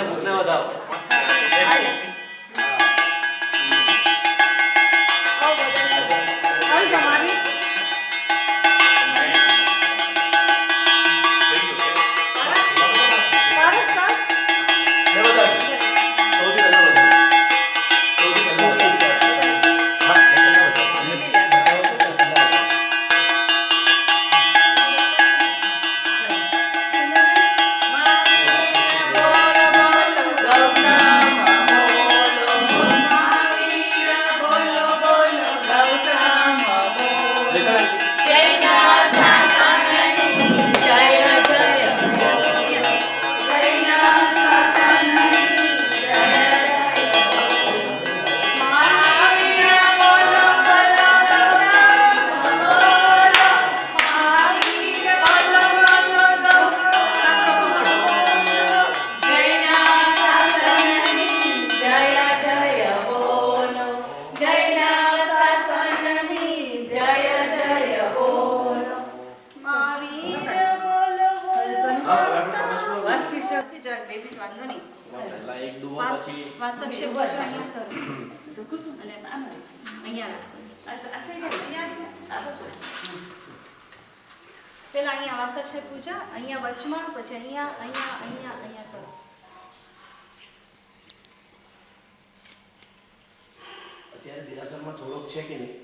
મૂકને વધાવો. પેલા અહીંયા વાસક્ષ પૂજા, અહીંયા વચમાં, પછી અહીંયા અહીંયા અહીંયા અહીંયા કરો. અત્યારે દેરાસરમાં થોડોક છે કે નહીં?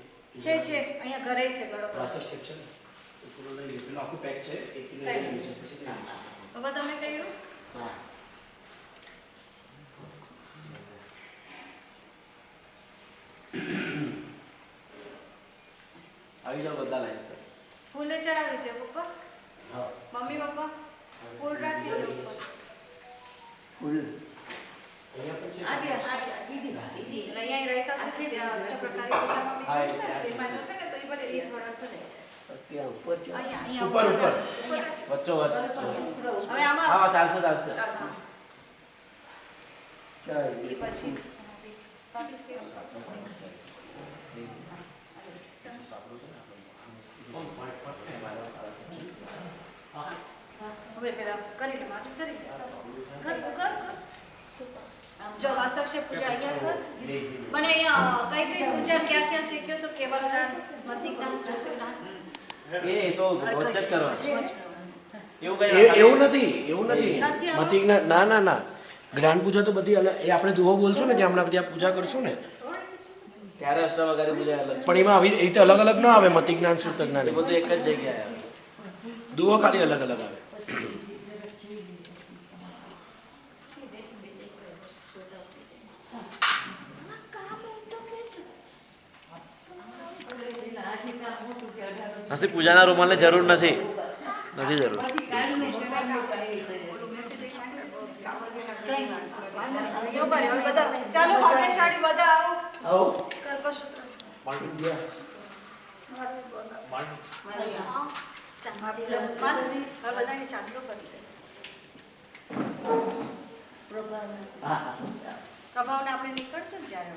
છે અહીંયા ઘરે છે બરોબર. વાસક્ષ છે ને તો પૂરો લઈ લે. પેલો આખું પેક છે 1 કિલો લઈ લેજો પછી બાબા તમે કહ્યું? હા. આવી જાઓ બધા લાઈન સર. ફૂલે ચડાવી દે ઉપર. હા. મમ્મી પપ્પા ફૂલ રાખી દો ઉપર. ફૂલ અહીંયા પણ છે. દીદી અહીંયા રહેતા છે ત્યાં અષ્ટપ્રકારી પૂજામાં બી છે સર એમાં જશે ને તો એ ભલે એ થોડા છે ત્યાં ઉપર છે. અહીંયા ઉપર ઉપર વચ્ચો વચ્ચ. હવે આમાં હા ચાલશે. ચાલ એ પછી હવે પેલા કરી લે માથે કરી કર જો વાસક્ષ પૂજા અહીંયા કર મને અહીંયા કઈ પૂજા ક્યાં છે કયો તો કેવલ જ્ઞાન મતિ જ્ઞાન શ્રુતિ જ્ઞાન એ તો વચ્ચે જ કરો. એવું નથી મતિજ્ઞાન ના જ્ઞાન પૂજા તો બધી અલગ. એ આપણે દુહો બોલશું ને જે હમણાં ત્યાં પૂજા કરશું ને ત્યારે અષ્ટાવકારી પૂજા અલગ. પણ એમાં આવી રીતે અલગ અલગ ના આવે. મતિજ્ઞાન શુદ્ધ જ્ઞાન એ બધું એક જ જગ્યાએ આવે. દુહો ખાલી અલગ અલગ આવે. હસી પૂજાના રૂમાલની જરૂર નથી જરૂર. ચાલો ભાગ્યશાળી બધા આવો કલ્પસૂત્ર બધાની ચાંદલો કરી દે. પ્રભાવને આપણે નીકળશું ને ત્યારે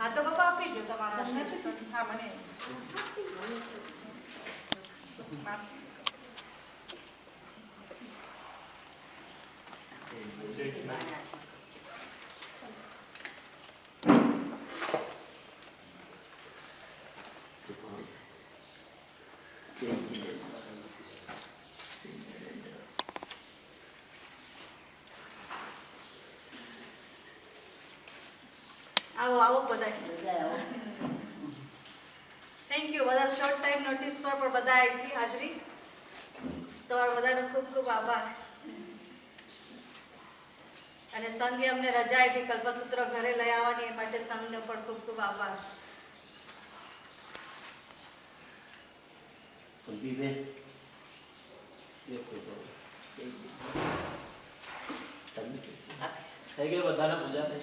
હા તો બાબા આપી દો તમારા હા મને આવો બધા. થેન્ક યુ બધા શોર્ટ ટાઈમ નોટિસ પર પણ બધા આવી હાજરી. તમારો બધાનો ખૂબ ખૂબ આભાર. અને સંઘે અમને રજા આપી કલ્પસૂત્ર ઘરે લઈ આવવાની એ માટે સંઘનો પણ ખૂબ ખૂબ આભાર. થઈ ગઈ બધાને પૂજા થઈ.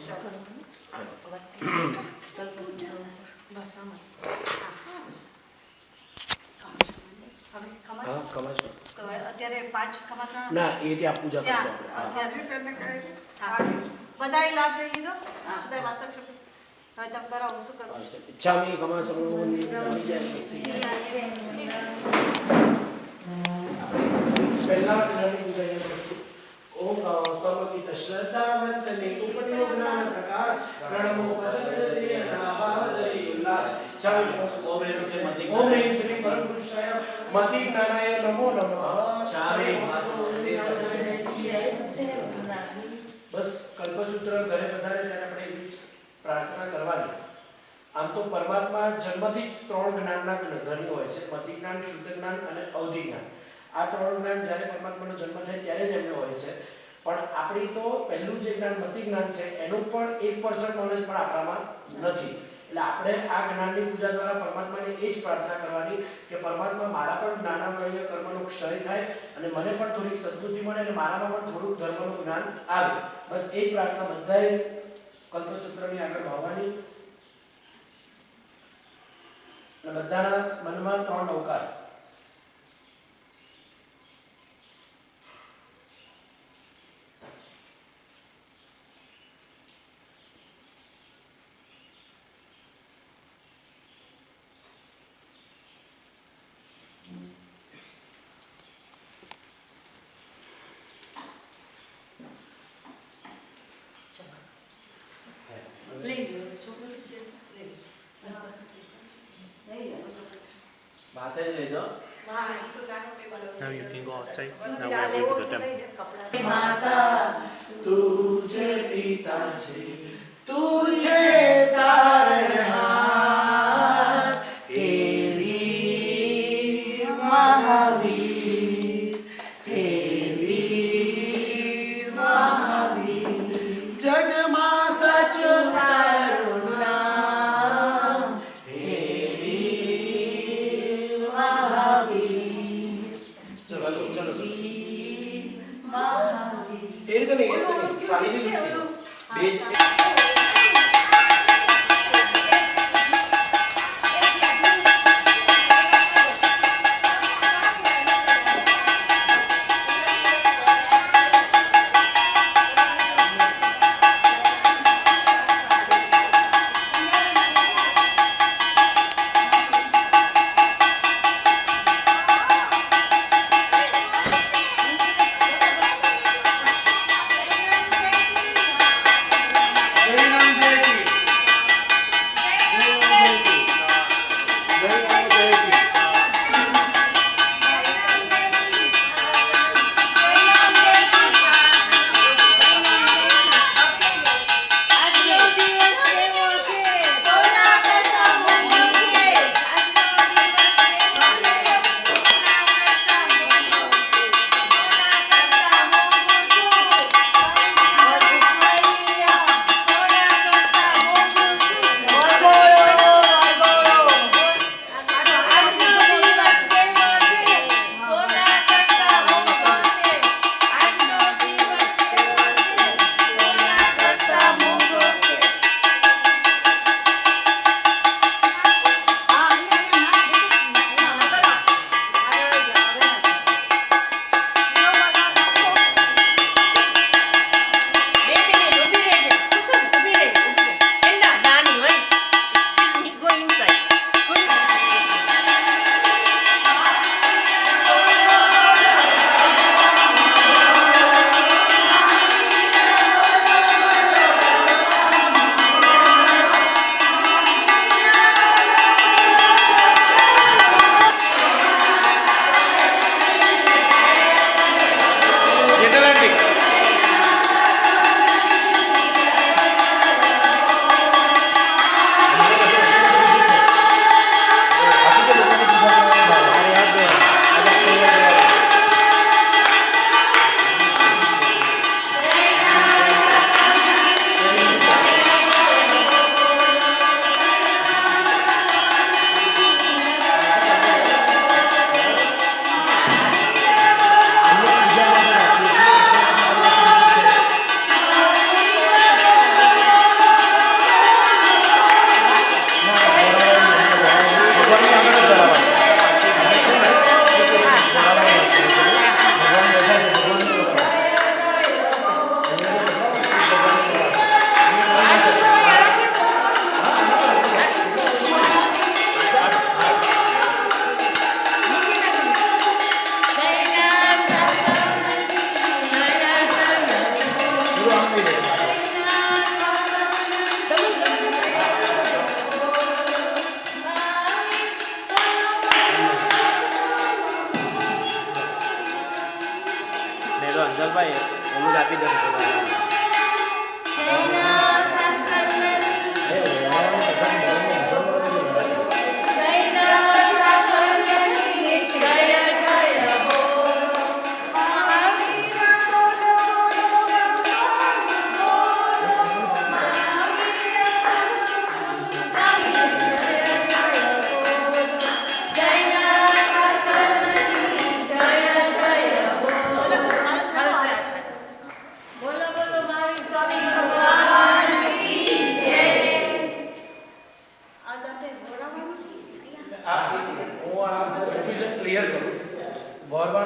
અત્યારે 5 ખમાસણ ના એ ત્યાં પૂજા કરશે બધાએ લાભ લઈ લીધો. બધા વાસક હવે તમે કરાવો શું કરો? ઈચ્છામી કમા પહેલા જ્ઞાનની પૂજા અહીંયા કરશું. ઓમ સમકિત શ્રદ્ધાવંત ને ઉપનિયોગ જ્ઞાન પ્રકાશ પ્રણમો પદગતિ અનાભાવદરી ઉલ્લાસ ચાલો ઓમ હ્રીમ શ્રી મતિ ઓમ હ્રીમ શ્રી પરમ પુરુષાય મતિ જ્ઞાનાય નમો નમઃ ચારે બસ કલ્પસૂત્ર ઘરે પધારે ત્યારે આપણે એવી પ્રાર્થના કરવાની. આમ તો પરમાત્મા જન્મથી જ 3 જ્ઞાનના ધણી હોય છે, મતિ જ્ઞાન, શુદ્ધ જ્ઞાન અને અવધિ જ્ઞાન. આ 3 જ્ઞાન જ્યારે પરમાત્માનો જન્મ થાય ત્યારે જ એમને હોય છે. પણ આપણી તો પહેલું જે જ્ઞાન મતિ જ્ઞાન છે એનું પણ 1% નોલેજ પણ આપણામાં નથી. એટલે આપણે આ જ્ઞાનની પૂજા દ્વારા પરમાત્માને એ જ પ્રાર્થના કરવાની કે પરમાત્મા મારા પણ જ્ઞાનામય કર્મનો ક્ષય થાય અને મને પણ થોડીક સદબુદ્ધિ મળે અને મારામાં પણ થોડુંક ધર્મનું જ્ઞાન આવે. બસ એ જ પ્રાર્થના બધાએ કલ્પસૂત્રની આગળ ભાવવાની. અને બધાના મનમાં 3 નૌકાર. માથે જ લેજો. Now you can go outside. Now we are going to the temple. માતા તું છે પિતા છે તું છે તારણહાર હે વીર મહાવીર હે વીર મહાવીર જગમાં સાચો તારું નામ હે વીર મહાવીર. ચલો ચલો ચલો એ રીતે નહીં, સ્વામીજી બે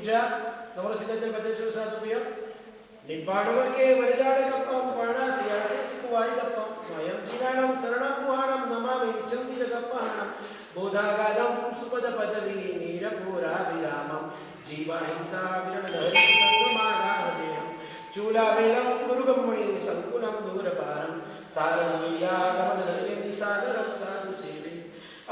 पूजा नमो सिद्धते पदेशो साधुभ्य निपाणवके वरजाडकप्पं पाणास्यासे सुवायिदप्पं स्वयं जीनानं शरणं पुहाणं नमामि नित्यं जगप्पहाणं बोधागादं सुपदपदवी नीरपुराभिरामं जीवाहिंसा विरणलहरी संगमागाहदेहं चूलावेलं मुरुगमुनि संकुलं दूरपारं सारमीयागमनलिं सादरं साधु सेवे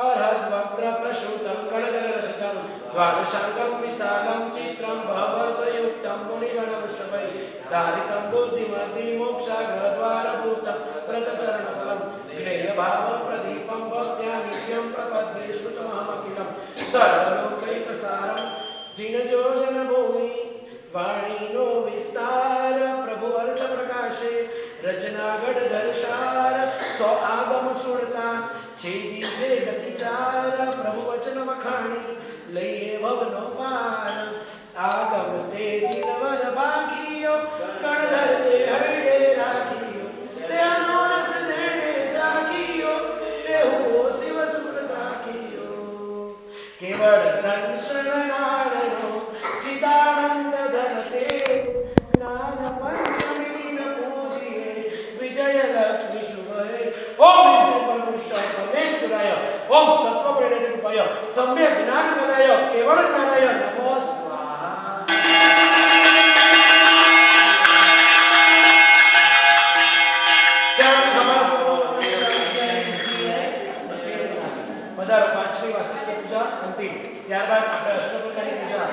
अर्हद्वक्त्रप्रसूतं कणदररचितं द्वादशाङ्गं विशालं चित्रं भवद्वयुक्तं मुनिगणवृषभै धारितं बुद्धिमतिमोक्षाग्रद्वारभूतं व्रतचरणफलं विनयभावप्रदीपं भक्त्या नित्यं प्रपद्ये श्रुतमहमखिलं सर्वलोकैकसारं जिनजोजनभूमि वाणीनो विस्तार प्रभु अर्थ प्रकाशे रचना गढ़धरसार सौ आगम सुरता छेदी जे गतिचार प्रभु वचन वखाणी लइए भवनो पार आगम ते जिनवर बाखियो गढ़धर ते हरडे राखियो ते अनोरस जेणे चाखियो ते हो शिव सुख साखियो केवल दर्शन नारायणो चिदानंद धरते ज्ञान पंचमी जिन पूजिए विजय लक्ष्मी शुभये ओम विष्णु परमेश्वर परमेश्वराय ओम तत्व प्रणिरूपाय सम्यक ज्ञान पदाय केवल ज्ञानाय नमो स्वाहा चार नमस्ते पदार पांचवी वार्षिक पूजा अंतिम ત્યારબાદ આપણે અષ્ટપ્રકારની પૂજા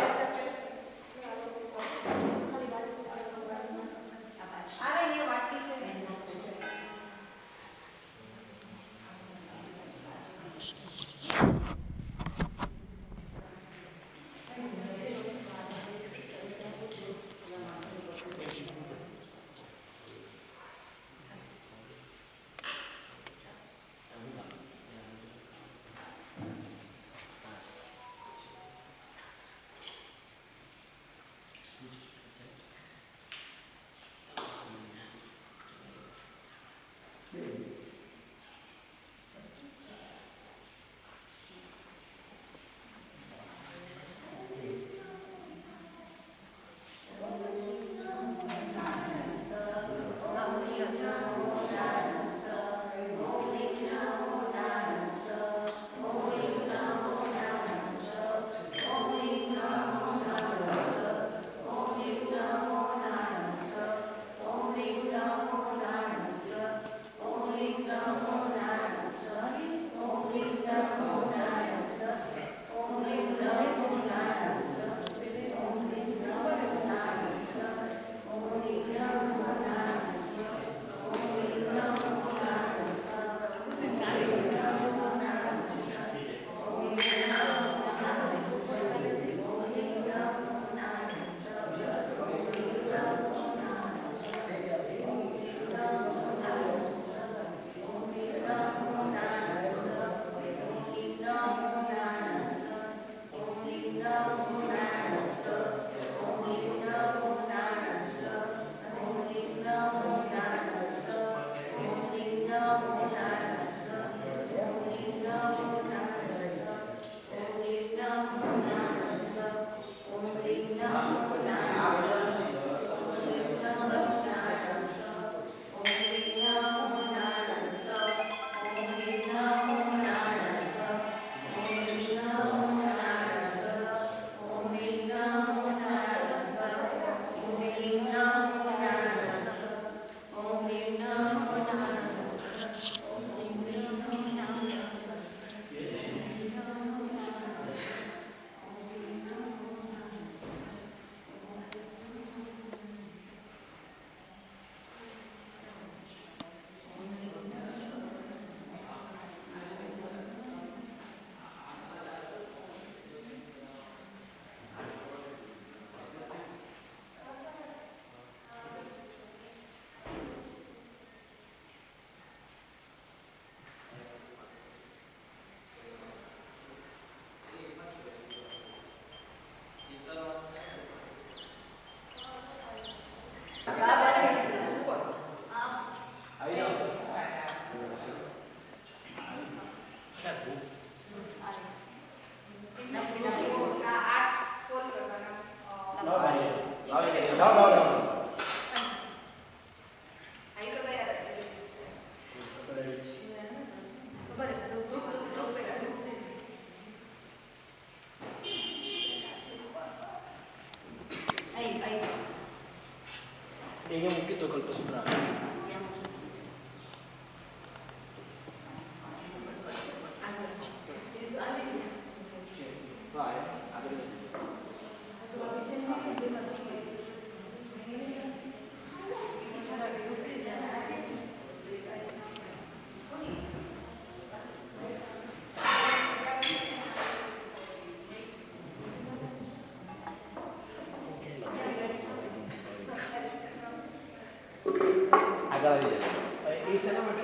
એ શેના માટે?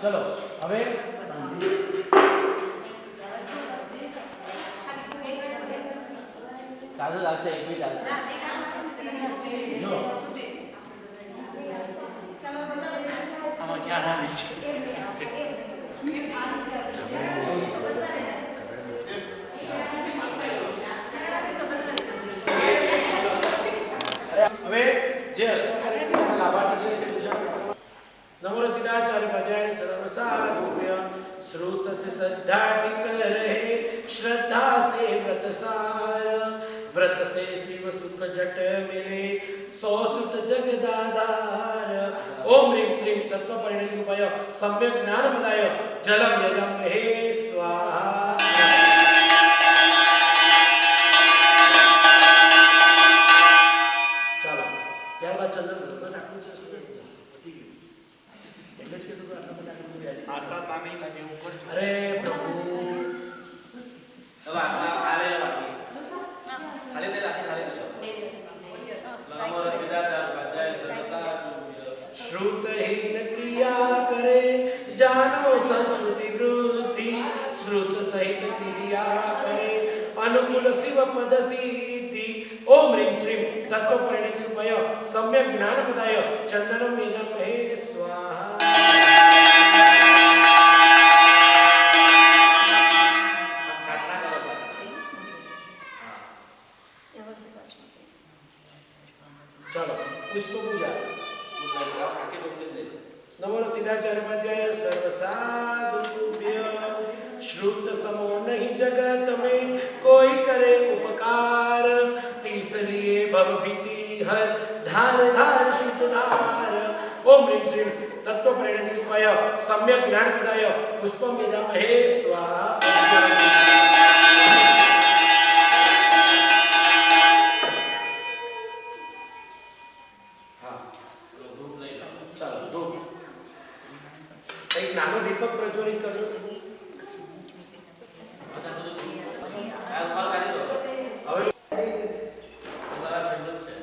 ચલો હવે સાદું લાગશે એક બી ચાલશે જો આમાં ક્યાં આવે છે હવે જે અષ્ટોત્તરીના લાભાર્થી છે તે પૂજા કરવા. નમો રચિતાચાર્ય પદ્યાય સર્વ સાધુભ્ય શ્રુત સે સદ્ધાટિક રહે શ્રદ્ધા સે વ્રત સાર व्रत से शिव सुख जट मिले सौ सुत जगदाधार ओम ह्रीं श्रीं तत्व परिणतिरूपाय सम्यक ज्ञान पदाय जलम यजम हे स्वाहा. ચાલો ત્યારબાદ ચંદ્ર બસ આટલું છે પતી ગયું એટલે જ કીધું કે આટલા બધા આટલું યાદ. આશા પામી માટે હું કરું છું અરે પ્રભુ હવે આલે વાટી ખાલી દે રાખી ખાલી દે નમો રચિતાચાર્ય પદ્યાય સર્વ સાધુભ્ય श्रुतहीन क्रिया करे जानो संस्कृति वृद्धि श्रुत सहित क्रिया करे अनुकूल शिव पद सिद्धि ओम ह्रीं श्रीं तत्व परिणतिरूपाय सम्यक ज्ञान पदाय चंदनम इदं हे स्वाहा. છાટના કરો चलो पुष्प पूजा આખી ડોકલી દે नमो सिद्धाचार्य पद्याय सर्व साधुभ्य श्रुत समो नहीं जगत में कोई करे उपकार तीसलिए भव भीति हर धार धार शुद्ध धार ओम ह्रीं श्रीं तत्व परिणतिरूपाय सम्यक ज्ञान पदाय पुष्पम इदं हे स्वाहा. एक नानो दीपक प्रज्वलित करજો. બધા સુધી આ ઉપર કાઢી દો હવે સારા ઠંડુ છે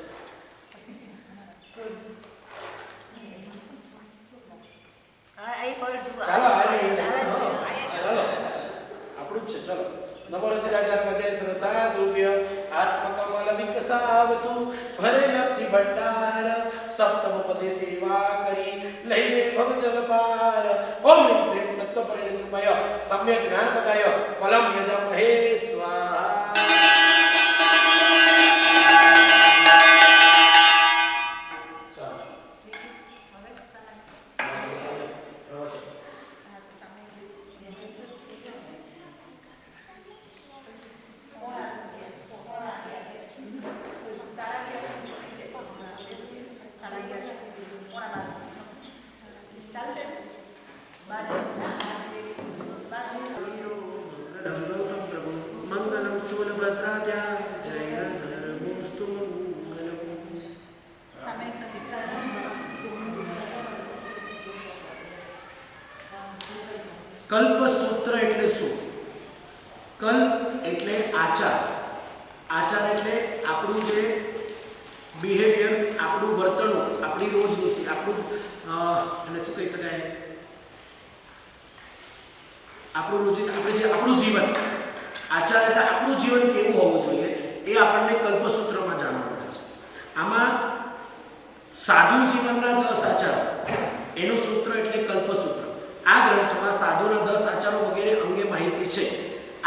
ચાલો ચાલો આપણું જ છે. ચલો નમો રચિતાચાર્ય પદ્યાય સર્વ સાધુભ્ય આત્મકમલ વિકસાવતુ ભરે લબ્ધિ ભંડાર સપ્તમ પદે સેવા કરી લઈએ ભવ જલ પાર ઓમ ह्रीं श्रीं तत्व परिणतिरूपाय सम्यक ज्ञान पदाय फलम यजम हे स्वाहा. मंगलम स्थूल भद्राद्या जय धर्मोस्तु मंगलम. કલ્પ સૂત્ર એટલે શું? કલ્પ એટલે આચાર. આચાર એટલે આપણું જે બિહેવિયર, આપણું વર્તણૂક, આપણી રોજની આપણું એને શું કહી શકાય, આપણું રોજની આપણું જીવન. આચાર એટલે આપણું જીવન કેવું હોવું જોઈએ એ આપણને કલ્પસૂત્રમાં જાણવા મળે છે. આમાં સાધુ જીવનના 10 આચારો એનું સૂત્ર એટલે કલ્પસૂત્ર. આ ગ્રંથમાં સાધુના 10 આચારો વગેરે અંગે માહિતી છે.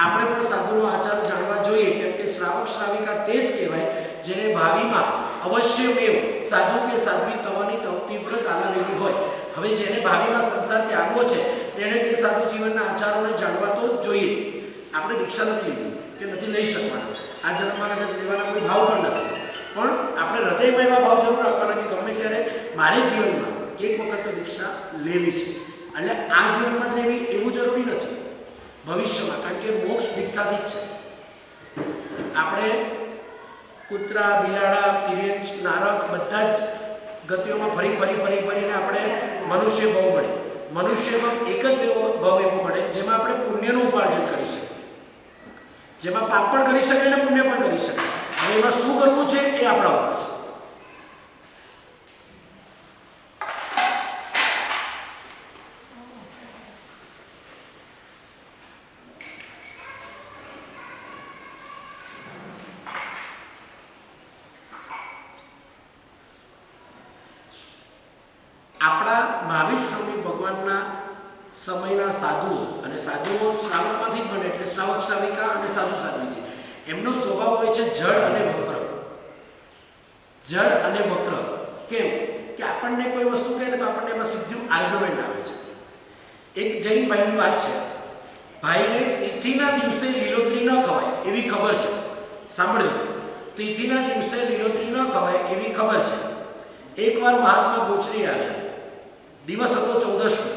આપણે પણ સાધુનો આચાર જાણવા જોઈએ, કેમ કે શ્રાવક શ્રાવિકા તે જ કહેવાય જેને ભાવિમાં અવશ્યમેવ સાધુ કે સાધ્વી થવાની તીવ્ર તાલાવેલી હોય. હવે જેને ભાવિમાં સંસાર ત્યાગવો છે તેણે તે સાધુ જીવનના આચારોને જાણવા તો જોઈએ. આપણે દીક્ષા નથી લીધી કે નથી લઈ શકવાના, આ જન્મમાં કદાચ લેવાના કોઈ ભાવ પણ નથી, પણ આપણે હૃદયમાં એવા ભાવ જરૂર રાખવાના કે ગમે ત્યારે મારે જીવનમાં એક વખત તો દીક્ષા લેવી છે. એટલે આ જીવનમાં જ લેવી એવું જરૂરી નથી, ભવિષ્યમાં, કારણ કે મોક્ષ દીક્ષાથી જ છે. આપણે કૂતરા, બિલાડા, તિર્યંચ, નારક બધા જ ગતિઓમાં ફરીને આપણે મનુષ્ય ભાવ મળે. મનુષ્યમાં એક જ એવો ભાવ એવો મળે જેમાં આપણે પુણ્યનું ઉપાર્જન કરી શકીએ. જેમાં પાપ પણ કરી શકાય અને પુણ્ય પણ કરી શકાય. હવે એમાં શું કરવું છે એ આપણા ઉપર છે. આપણા મહાવીર સ્વામી ભગવાનના સમયના સાધુઓ, અને સાધુઓ શ્રાવકમાંથી જ બને એટલે શ્રાવક શ્રાવિકા અને સાધુ સાધ્વીજી, એમનો સ્વભાવ હોય છે જડ અને વક્ર. જડ અને વક્ર કેમ કે આપણને કોઈ વસ્તુ કહે ને તો આપણને એમાં સીધું આર્ગ્યુમેન્ટ આવે છે. એક જૈન ભાઈની વાત છે. ભાઈને તિથિના દિવસે લીલોતરી ન ખવાય એવી ખબર છે. સાંભળજો, તિથિના દિવસે લીલોતરી ન ખવાય એવી ખબર છે. એકવાર મહાત્મા ગોચરી આવ્યા. દિવસ હતો 14નો,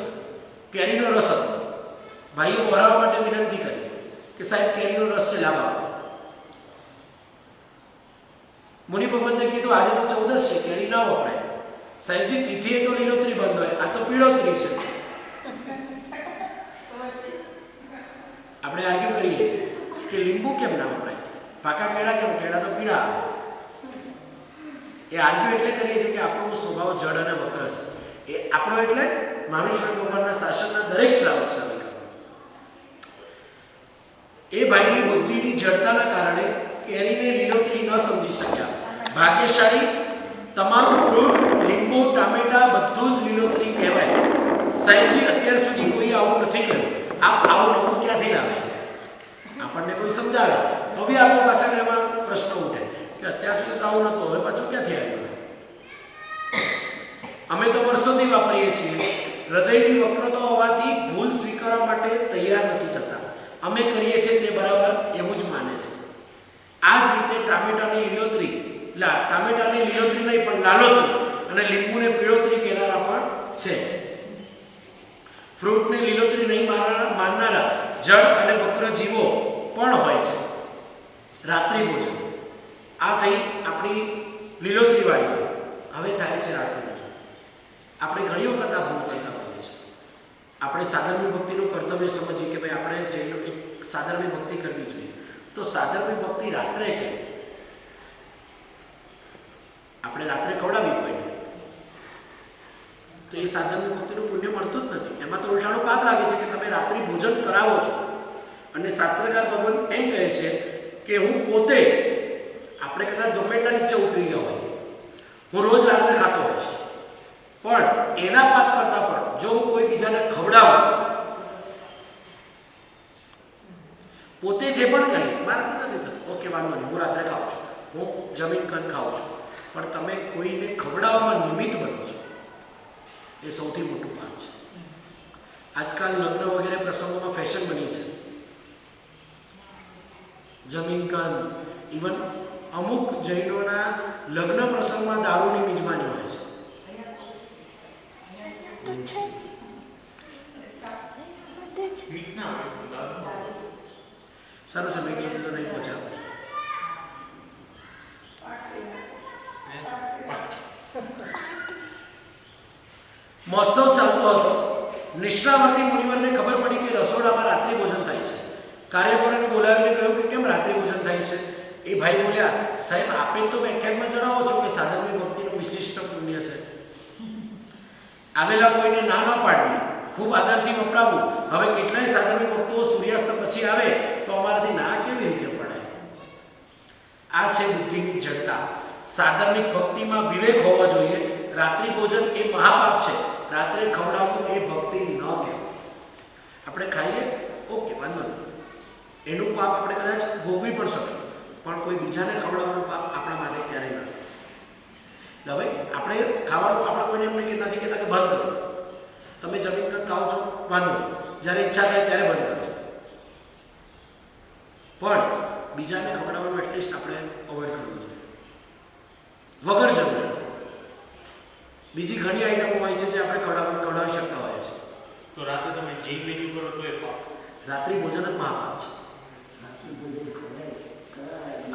કેરીનો રસ હતો. ભાઈએ વરાવવા માટે વિનંતી કરી કે સાહેબ કેરીનો રસ છે, લાવ આપો. મુનિ ભગવંતે કીધું આજે તો 14 છે, કેરી ના વપરાય. સાહેબજી તિથિએ તો લીલોતરી બંધ હોય, આ તો પીળોતરી છે. આપણે આર્ગ્યુ કરીએ કે લીંબુ કેમ ના વપરાય, પાકા કેળા કેમ, કેળા તો પીળા આવે. એ આર્ગ્યુ એટલે કરીએ છીએ કે આપણો સ્વભાવ જડ અને વક્ર છે. એ આપણો એટલે મહાવીર સ્વામી ભગવાનના શાસનના દરેક શ્રાવક શ્રાવિકા. એ ભાઈની બુદ્ધિની જડતાના કારણે કેરીને લીલોતરી ન સમજી શક્યા. ભાગ્યશાળી તમામ ફ્રૂટ, લીંબુ, ટામેટા બધું જ લીલોતરી કહેવાય. સાહેબજી અત્યાર સુધી કોઈ આવું નથી કર્યું, આપ આવું નવું ક્યાંથી લાવે? આપણને કોઈ સમજાવે તો બી આપણો પાછળ એમાં પ્રશ્ન ઉઠે કે અત્યાર સુધી તો આવું નહોતું, હવે પાછું ક્યાંથી આવ્યું? અમે તો વર્ષોથી વાપરીએ છીએ. હૃદયની વક્રતા હોવાથી ભૂલ સ્વીકારવા માટે તૈયાર નથી થતા. અમે કરીએ છીએ તે બરાબર એવું જ માને છે. આ જ રીતે ટામેટાની લીલોતરી, ટામેટાની લીલોતરી નહીં પણ લાલોતરી, અને લીંબુને પીળોતરી કહેનારા પણ છે. ફ્રૂટને લીલોતરી નહીં માનનારા જળ અને વક્ર જીવો પણ હોય છે. રાત્રિ ભોજન, આ થઈ આપણી લીલોતરી વાળી વાત. હવે થાય છે રાત્રિ ભોજન. આપણે ઘણી વખત આ ભૂલ થતા હોઈએ છીએ. આપણે સાધર્મિક ભક્તિનું કર્તવ્ય સમજીએ કે ભાઈ આપણે જઈને એક સાધર્મિક ભક્તિ કરવી જોઈએ, તો સાધર્મિક ભક્તિ રાત્રે કેમ? આપણે રાત્રે ખવડાવી કોઈને તો એ સાધર્મિક ભક્તિનું પુણ્ય મળતું જ નથી. એમાં તો ઉલટાનું પાપ લાગે છે કે તમે રાત્રિ ભોજન કરાવો છો. અને શાસ્ત્રકાર ભગવાન એમ કહે છે કે હું પોતે, આપણે કદાચ ગમે એટલા નીચે ઉતરી ગયા હોય, હું રોજ રાત્રે ખાતો હોઈશ, પણ એના પાપ કરતા પણ જો હું કોઈ બીજાને ખવડાવું, પોતે જે પણ કરી મારાથી નથી થતું, ઓકે વાંધો નહીં, હું રાત્રે ખાઉં છું, હું જમીન કન ખાઉં છું, પણ તમે કોઈને ખવડાવવામાં નિમિત્ત બનો છો, એ સૌથી મોટું પાપ છે. આજકાલ લગ્ન વગેરે પ્રસંગોમાં ફેશન બની છે જમીન કન. ઇવન અમુક જૈનોના લગ્ન પ્રસંગમાં દારૂની મિજબાની હોય છે. સારું છે, મીઠ સુધી તો નહીં પહોંચાડો. મહોત્સવ ચાલતો હતો. નિષ્ણાવર્તી મુનિવરને ખબર પડી કે રસોડામાં રાત્રિ ભોજન થાય છે. કાર્યકરોને બોલાવીને કહ્યું કે કેમ રાત્રિ ભોજન થાય છે? એ ભાઈ બોલ્યા, સાહેબ આપે તો વ્યાખ્યાનમાં જણાવો છો કે સાધર્મિક ભક્તિનું વિશિષ્ટ પુણ્ય છે. આવેલા કોઈને ના ન પાડવી, ખૂબ આદરથી વપરાવું. હવે કેટલાય સાધર્મિક ભક્તો સૂર્યાસ્ત પછી આવે તો અમારાથી ના કેવી રીતે પડે? આ છે બુદ્ધિની જડતા. સાધર્મિક ભક્તિમાં વિવેક હોવો જોઈએ. રાત્રિ ભોજન એ મહાપાપ છે. રાત્રે ખવડાવવું એ ભક્તિ ન કહેવાય. આપણે ખાઈએ ઓકે વાંધો નહીં, એનું પાપ આપણે કદાચ ભોગવી પણ શકશું, પણ કોઈ બીજાને ખવડાવવાનું પાપ આપણા માટે ક્યારેય ન. હવે આપણે ખાવાનું આપણે કોઈને એમ નથી કહેતા કે બંધ કરો, તમે જમીન કદ ખાઓ છો વાંધો નહીં, જ્યારે ઈચ્છા થાય ત્યારે બંધ કરજો, પણ બીજાને ખવડાવવાનું એટલીસ્ટ આપણે અવોઇડ કરવું જોઈએ વગર જરૂરિયાત. બીજી ઘણી આઈટમો હોય છે જે આપણે ખવડાવી શકતા હોય છે. તો રાતે તમે જૈન મેન્યુ કરો તો એ પાપ. રાત્રિ ભોજન જ મહાપાપ છે.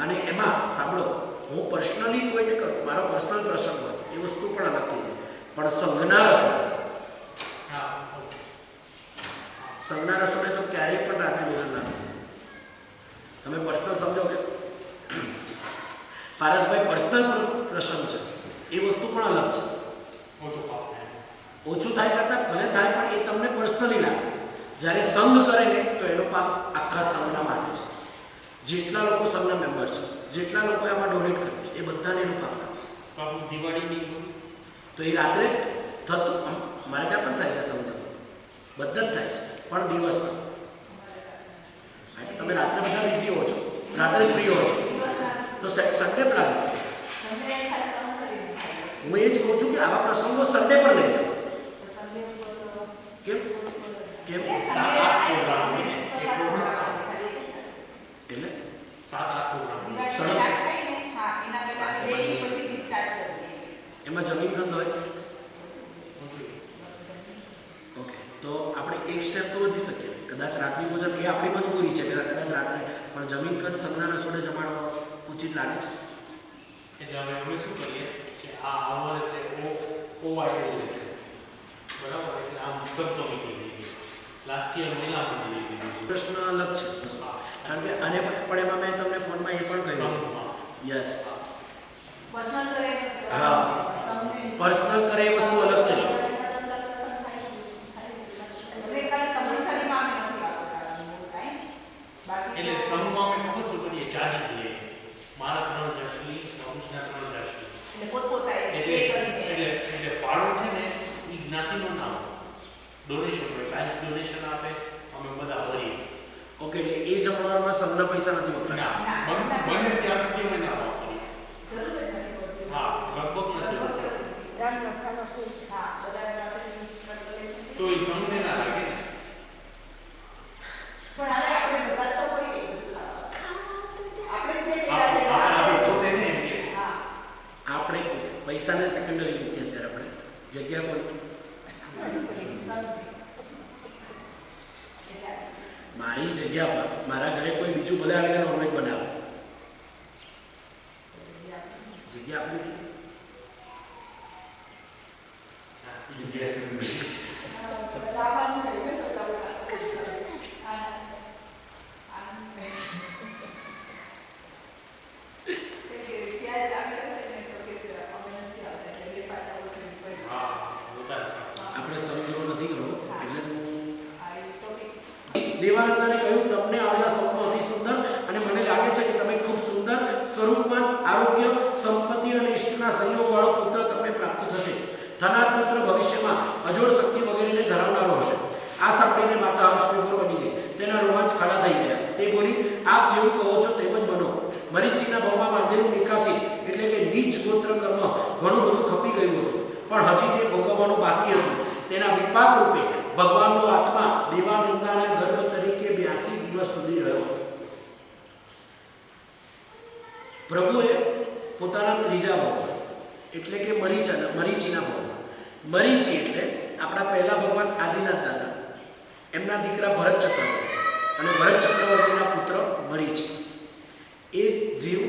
અને એમાં સાંભળો, હું પર્સનલી કોઈને કરું, મારો પર્સનલ પ્રસંગ હોય એ વસ્તુ પણ અલગ થઈ જાય, પણ સંઘના રસોડે, સંઘના રસોડે તો ક્યારેય પણ રાત્રિ ભોજન ના થાય. તમે પર્સનલ સમજો કે પારસભાઈ પર્સનલ પ્રસંગ છે એ વસ્તુ પણ અલગ છે. ઓછું થાય કરતાં ભલે થાય પણ એ તમને પર્સનલી લાગે. જ્યારે સંઘ કરે ને તો એનો પાપ આખા સંઘના માટે છે. જેટલા લોકો સંઘના મેમ્બર છે, જેટલા લોકો આમાં ડોનેટ કર્યું છે, એ બધાને એનો પાપ લાગશે. દિવાળીની તો એ રાત્રે થતું મારે ત્યાં પણ થાય છે સંઘ, બધા જ થાય છે, પણ દિવસમાં. તમે રાત્રે બધા બિઝી હો છો, રાત્રે ફ્રી હો છો, તો સન્ડે પ્લાન. હું એ જ કહું છું કે આવા પ્રસંગો સન્ડે પર લઈ જાઓ. કેમ કેમ 7-8 પ્રોગ્રામ એટલે 7-8 પ્રોગ્રામ એમાં જમીન ખંડ હોય. ઓકે, તો આપણે એક સ્ટેપ તો વધી શકીએ. કદાચ રાત્રિ ભોજન એ આપણી મજબૂરી છે કે કદાચ રાત્રે પણ જમીન ખંડ સંઘના રસોડે જમાડવા ઉચિત લાગે છે. એટલે હવે આપણે શું કરીએ કે આ વર્ષે ઓઆઈએલ લેશે, બરાબર? એટલે આમ સબકમિટી થઈ ગઈ. લાસ્ટ યર મહિલા મંડળી લીધી. પ્રશ્ન અલગ છે કારણ કે આને પણ એમાં મેં તમને ફોનમાં એ પણ કહ્યું. યસ, હા, પર્સનલ કરે એ વસ્તુ અલગ છે. એટલે સમૂહમાં અમે ખબર શું કરીએ, ચાર્જીસ લઈએ. મારા 3 ચાર્જી, મનુષ્યના 3 ચાર્જી. એટલે ફાળો છે ને એ જ્ઞાતિનો ના હોય, ડોનેશન હોય. લાઈફ ડોનેશન આપે, અમે બધા ભરીએ. ઓકે, એટલે એ જમણવારમાં સંઘના પૈસા નથી વપરાતા. બને ત્યાં સુધી અમે ના વાપરીએ. હા, લગભગ નથી તો એ સંઘને ના લાગે ને. આપણે પૈસાને સેકન્ડરી મૂકીએ અત્યારે આપણે જગ્યા કોઈ મારી જગ્યા પર મારા ઘરે કોઈ બીજું ભલે આવીને નોનવેજ બનાવે, જગ્યા આપણી દેવાનંદને કહ્યું તમને આવેલા સપનો અતિ સુંદર અને મને લાગે છે કે તમે ખૂબ સુંદર સ્વરૂપવાન, આરોગ્ય, સંપત્તિ અને ઇષ્ટના સંયોગવાળો પુત્ર તમને પ્રાપ્ત થશે. થનાર પુત્ર ભવિષ્યમાં અજોડ શક્તિ વગેરેને ધરાવનારો હશે. આ સાંભળીને માતા હર્ષવિભોર બની ગઈ. તેના રોમાંચ ખાડા થઈ ગયા. તે બોલી, આપ જેવું કહો છો તેમ જ બનો. મરીચીના ભાવમાં બાંધેલું નિકાચી એટલે કે નીચ ગોત્ર કર્મ ઘણું બધું ખપી ગયું હતું, પણ હજી તે ભોગવવાનું બાકી હતું. તેના વિપાક રૂપે ભગવાનનો આત્મા દેવાનંદના ગર્ભ તરીકે 82 દિવસ સુધી રહ્યો. પ્રભુએ પોતાના ત્રીજા ભાવમાં એટલે કે મરીચીના ભાવમાં, મરીચી એટલે આપણા પહેલા ભગવાન આદિનાથ દાદા, એમના દીકરા ભરત ચક્રવર્તી અને ભરત ચક્રવર્તીના પુત્ર મરીચી. એ જીવ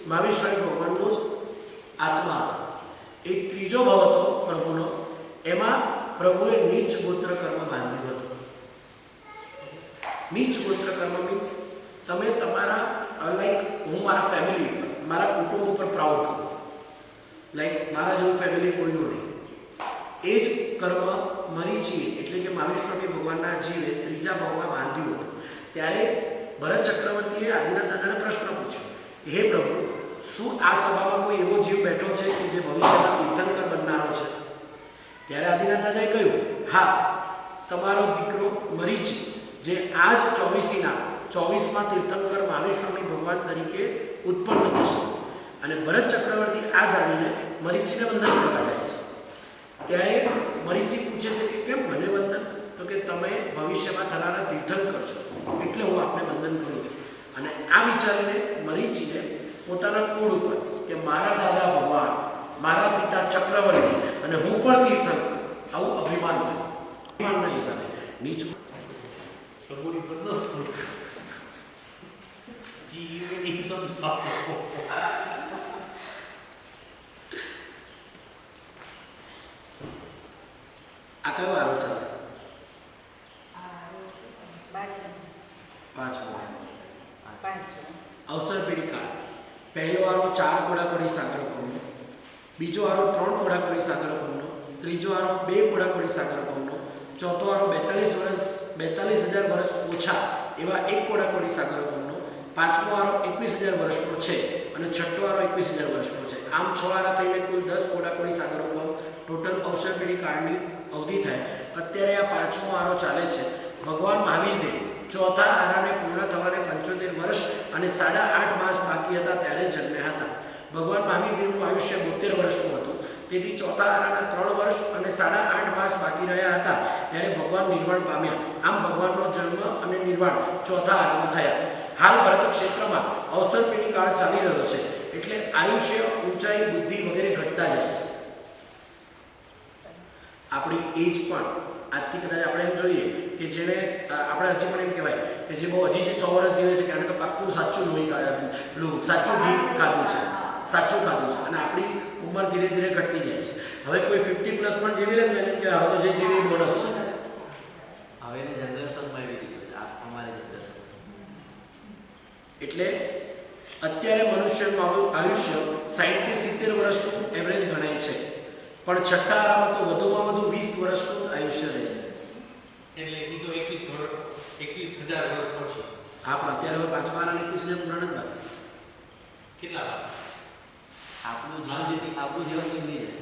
મહાવીર ભગવાનનો જ આત્મા હતો. એક ત્રીજો ભાવ હતો પ્રભુનો, એમાં પ્રભુએ નીચ ગોત્ર કર્મ બાંધ્યું હતું. નીચ ગોત્ર કર્મ મીન્સ તમે તમારા લાઈક હું મારા ફેમિલી ઉપર, મારા કુટુંબ ઉપર પ્રાઉડ કરું છું. લાઈક મારા જેવું ફેમિલી કોઈનું નહીં. એ જ કર્મ મરીચી એટલે કે મહાવીર સ્વામી ભગવાનના જીવે ત્રીજા ભાવમાં બાંધ્યું હતું. ત્યારે ભરત ચક્રવર્તીએ આદિનાથ દાદાને પ્રશ્ન પૂછ્યો, હે પ્રભુ, શું આ સભામાં કોઈ એવો જીવ બેઠો છે કે જે ભવિષ્યમાં તીર્થંકર બનનારો છે? ત્યારે આદિનાથ દાદાએ કહ્યું, હા, તમારો દીકરો મરીચી જે આ જ 24માં તીર્થંકર મહાવીર સ્વામી ભગવાન તરીકે ઉત્પન્ન થશે. અને ભરત ચક્રવર્તી આ જાણીને મરીચીને વંદન કરવા જાય છે. ત્યારે મરીચી પૂછે છે કે કેમ મને વંદન? તો કે તમે ભવિષ્યમાં થનારા તીર્થંકર છો એટલે હું આપને વંદન કરું છું. અને આ વિચારીને મરીચીને પોતાના કુળ ઉપર કે મારા દાદા ભગવાન, મારા પિતા ચક્રવર્તી અને હું પણ તીર્થંકર, આવું અભિમાન થયું. અભિમાનના હિસાબે નીચ સબોરી પર દો જીવની સમજાવો. આ કયો આરો છે? 5. 5. પહેલો આરો 4 કોડાકોડી સાગર પવનનો, બીજો આરો 3 કોડાકોડી સાગર પવનનો, ત્રીજો આરો 2 કોડાકોડી સાગર પવનનો, ચોથો આરો 42,000 વર્ષ ઓછા એવા 1 કોડાકોડી સાગર પવનનો, પાંચમો આરો 21,000 વર્ષનો છે અને છઠ્ઠો આરો 21,000 વર્ષનો છે. આમ 6 આરા થઈને કુલ 10 કોડાકોડી સાગર પવન ટોટલ અવસરપીઢી કાળની અવધિ થાય. અત્યારે આ પાંચમો આરો ચાલે છે. ભગવાન મહાવીર દેવ ચોથા આરાને પૂર્ણ થવાને 75 વર્ષ અને 8.5 માસ બાકી હતા ત્યારે જન્મ્યા હતા. ભગવાન મહાવીર દેવનું આયુષ્ય 72 વર્ષનું હતું. તેથી ચોથા આરાના 3 વર્ષ અને 8.5 માસ બાકી રહ્યા હતા ત્યારે ભગવાન નિર્વાણ પામ્યા. આમ ભગવાનનો જન્મ અને નિર્વાણ ચોથા આરામાં થયા. હાલ ભારત ક્ષેત્રમાં અવસરપીઢી કાળ ચાલી રહ્યો છે એટલે આયુષ્ય, ઊંચાઈ, બુદ્ધિ વગેરે ઘટતા જાય છે. આપણી એજ પણ આજથી કદાચ આપણે એમ જોઈએ કે જેને આપણે હજી પણ એમ કહેવાય કે જે બહુ હજી જે 100 વર્ષ જીવે છે કે આને તો પાક્કું સાચું લોહી સાચું ઘી ખાધું છે, સાચું ખાધું છે. અને આપણી ઉંમર ધીરે ધીરે ઘટતી જાય છે. હવે કોઈ 50 પ્લસ પણ જીવી લે ને કે હવે તો જે જીવી બોનસ છે. હવે એની જનરેશનમાં એવી રીતે અમારી જનરેશન એટલે અત્યારે મનુષ્યનું આયુષ્ય 60-70 વર્ષનું એવરેજ ગણાય છે. પણ છઠ્ઠા આરામાં તો વધુમાં વધુ 20 વર્ષનું આયુષ્ય રહેશે. એટલે એ તો 21,000 વર્ષ પડશે. હા, પણ અત્યારે હવે પાંચમા આરાને 21,000 પૂર્ણ નથી બાકી. કેટલા આપણું જીવન નીકળી જશે.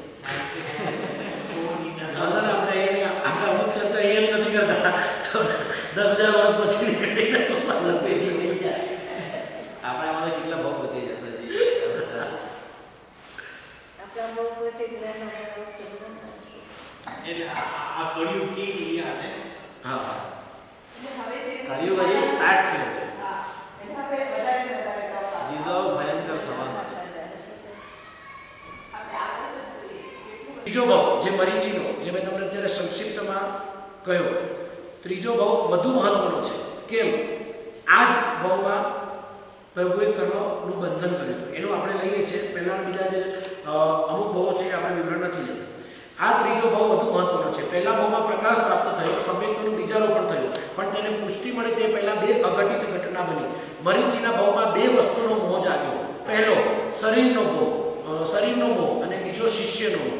આપણે એની આપણે અમુક ચર્ચા એમ નથી કરતા તો 10,000 વર્ષ પછી નીકળીને સોપાન પેઢી નહીં જાય. આપણે આમાં કેટલા ભાવ વધી જશે આપણા બહુ પછી જ્ઞાન એટલે આ કળિયુગ કે આને હા કળિયુગ હજી સ્ટાર્ટ થયો છે. જીવો ભયંકર થવાનો છે. ત્રીજો ભાવ જે મરીચીનો, જે મેં તમને અત્યારે સંક્ષિપ્તમાં કહ્યો, ત્રીજો ભાવ વધુ મહત્વનો છે. કેમ? આ જ ભાવમાં પ્રભુએ કર્મનું બંધન કર્યું હતું. એનું આપણે લઈએ છીએ. પહેલાં બીજા જે અમુક ભાવો છે એ આપણે વિવરણ નથી લેતા. આ ત્રીજો ભાવ વધુ મહત્વનો છે. પહેલા ભાવમાં પ્રકાશ પ્રાપ્ત થયો, સંવેદનું બીજારોપણ થયું, પણ તેને પુષ્ટિ મળે તે પહેલા 2 અઘટિત ઘટના બની. મરીચીના ભાવમાં 2 વસ્તુનો મોહ જાગ્યો. પહેલો શરીરનો મોહ અને બીજો શિષ્યનો મોહ.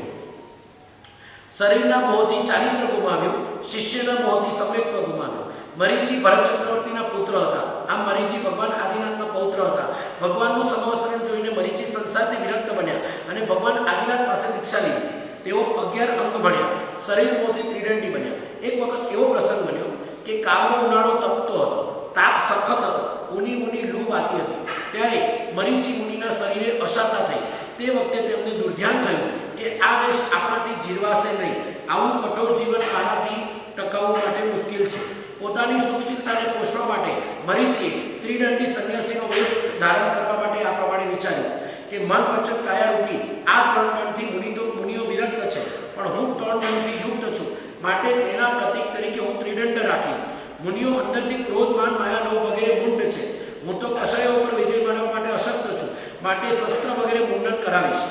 શરીરના મોહથી ચારિત્ર ગુમાવ્યું, શિષ્યના મોહથી સમ્યક્ત્વ ગુમાવ્યું. મરીચી ભરત ચક્રવર્તીના પુત્ર હતા. આમ મરીચી ભગવાન આદિનાથના પૌત્ર હતા. ભગવાનનું સમવસ્ત્રણ જોઈને મરીચી સંસારથી વિરક્ત બન્યા અને ભગવાન આદિનાથ પાસે દીક્ષા લીધી. તેઓ 11 અંગ ભણ્યા. શરીર મોહથી ત્રિદંડી બન્યા. એક વખત એવો પ્રસંગ બન્યો કે કાળનો ઉનાળો તપતો હતો, તાપ સખત હતો, ઊની લૂ વાતી હતી. ત્યારે મરીચી મુનિના શરીરે અશાતા થઈ. તે વખતે તેમને દુર્ધ્યાન થયું કે આ વેશ આપણાથી જીરવાશે નહીં. આવું કઠોર જીવન મારાથી ટકાવવું માટે મુશ્કેલ છે. પોતાની સુખશીલતાને પોષવા માટે મરીચીએ ત્રિદંડી સંન્યાસીનો વેશ ધારણ કરવા માટે આ પ્રમાણે વિચાર્યું કે મન, વચન, કાયારૂપી આ 3 દંડથી મુનિઓ વિરક્ત છે, પણ હું 3 દંડથી યુક્ત છું. માટે તેના પ્રતીક તરીકે હું ત્રિદંડ રાખીશ. મુનિઓ અંદરથી ક્રોધ, માન, માયા, લોભ વગેરે મૂંઢ છે. હું તો કષાયો ઉપર વિજય મેળવવા માટે અશક્ત છું. માટે શસ્ત્ર વગેરે મુંડન કરાવીશ.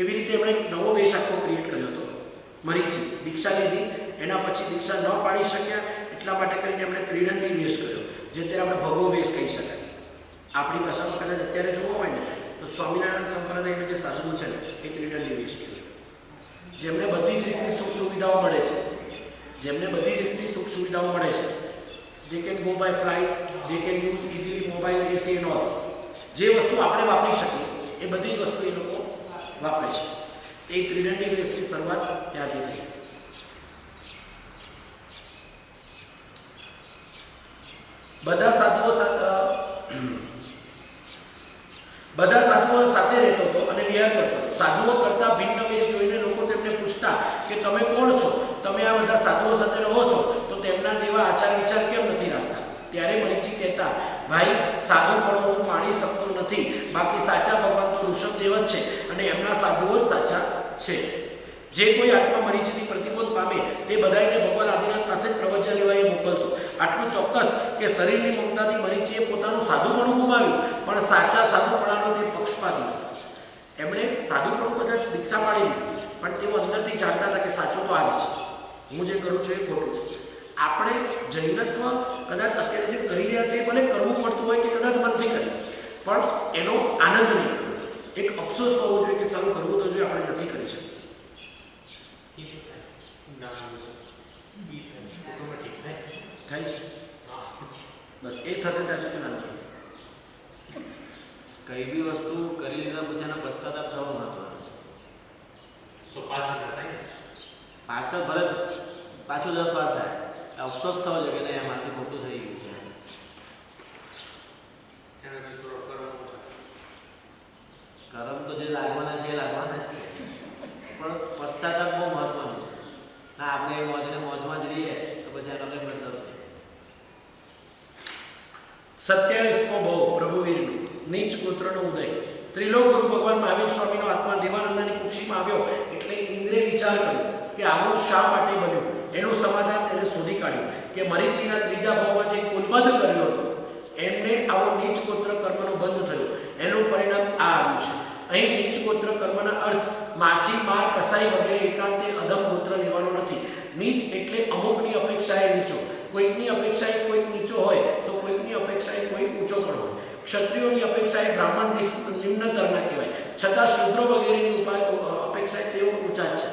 એવી રીતે એમણે નવો વેશ આખો ક્રિએટ કર્યો હતો. મરીચી દીક્ષા લીધી, એના પછી દીક્ષા ન પાડી શક્યા, એટલા માટે કરીને એમણે ત્રિદંડી વેશ કર્યો, જે અત્યારે આપણે ભગવો વેશ કહી શકાય. આપણી ભાષામાં કદાચ અત્યારે જોવો હોય ને તો સ્વામિનારાયણ સંપ્રદાયના જે સાધુ છે ને એ ત્રિદંડી વેશ કહેવાય. જેમને બધી જ રીતની સુખ સુવિધાઓ મળે છે, they can go by flight, they can use easily mobile, AC and all. જે વસ્તુ આપણે વાપરી શકીએ એ બધી વસ્તુ એ લોકો વાપરે છે. એ ત્રિદંડી વેશની શરૂઆત ત્યાંથી થઈ. બધા સાધુઓ સાથે રહેતો હતો અને વિહાર કરતો હતો. સાધુઓ કરતા ભિન્ન વેશ જોઈને લોકો તેમને પૂછતા કે તમે કોણ છો? તમે આ બધા સાધુઓ સાથે રહો છો તો તેમના જેવા આચાર વિચાર કેમ નથી રાખતા? ત્યારે મરીચી કહેતા, ભાઈ, સાધુપણું હું માણી શકતો નથી. બાકી સાચા ભગવાન તો ઋષભદેવ જ છે અને એમના સાધુઓ જ સાચા છે. જે કોઈ આત્મા મરીચીથી પ્રતિબોધ પામે તે બધાને ભગવાન આદિનાથ પાસે જ પ્રવચન લેવા એ મોકલતો. આટલું ચોક્કસ કે શરીરની મમતાથી મરીચીએ પોતાનું સાધુપણું ગુમાવ્યું, પણ સાચા સાધુપણાનો તે પક્ષપાતી હતો. એમણે સાધુપણું કદાચ દીક્ષા પાડી લીધી, પણ તેઓ અંદરથી જાણતા હતા કે સાચું તો આ જ છે, હું જે કરું છું એ ખોટું છે. આપણે જૈનત્વ કદાચ અત્યારે જે કરી રહ્યા છીએ ભલે કરવું પડતું હોય કે કદાચ મનથી કરીએ, પણ એનો આનંદ નહીં કરવો. એક અફસોસ તો હોવો જોઈએ કે સારું કરવું તો જોઈએ, આપણે નથી કરી શકતા. થાય છે બસ એ થશે ત્યાં સુધી વાંધો નહીં. કઈ બી વસ્તુ કરી લીધા પછી એનો પશ્ચાતાપ થવો મહત્વનો છે. તો પાછળ થાય ને. પાછળ ભલે પાછું 10 વાર થાય, અફસોસ થવો જોઈએ કે નહીં એમાંથી ખોટું થઈ ગયું છે. એને કંઈ થોડો કરવાનો છે. કરમ તો જે લાગવાના છે એ લાગવાના જ છે, પણ પશ્ચાતાપ બહુ મહત્વનો છે. ના આપણે એ મોજને મોજમાં જ રહીએ તો પછી એનો કંઈ મતલબ નહીં. 27મો ભાવ પ્રભુવીરનું નીચ ગોત્રનો ઉદય. ત્રિલોક ગુરુ ભગવાન મહાવીર સ્વામીનો આત્મા દેવાનંદાની કુક્ષીમાં આવ્યો એટલે ઇન્દ્રે વિચાર કર્યો કે આવું શા માટે બન્યું. એનું સમાધાન તેને શોધી કાઢ્યું કે મરીચીના ત્રીજા ભાવમાં જે કુલબદ્ધ કર્યો હતો એમને આવો નીચ ગોત્ર કર્મનો બંધ થયો. એનું પરિણામ આ આવ્યું છે. અહીં નીચ ગોત્ર કર્મના અર્થ માછી, માર, કસાઈ વગેરે એકાંતે અધમ ગોત્ર લેવાનો નથી. નીચ એટલે અમુકની અપેક્ષાએ નીચો. કોઈકની અપેક્ષાએ કોઈક નીચો હોય તો કોઈકની અપેક્ષાએ કોઈ ઊંચો પણ હોય. ક્ષત્રિયોની અપેક્ષાએ બ્રાહ્મણ નિમ્નતરના કહેવાય, છતાં શૂદ્રો વગેરેની અપેક્ષાએ તેઓ ઊંચા જ છે.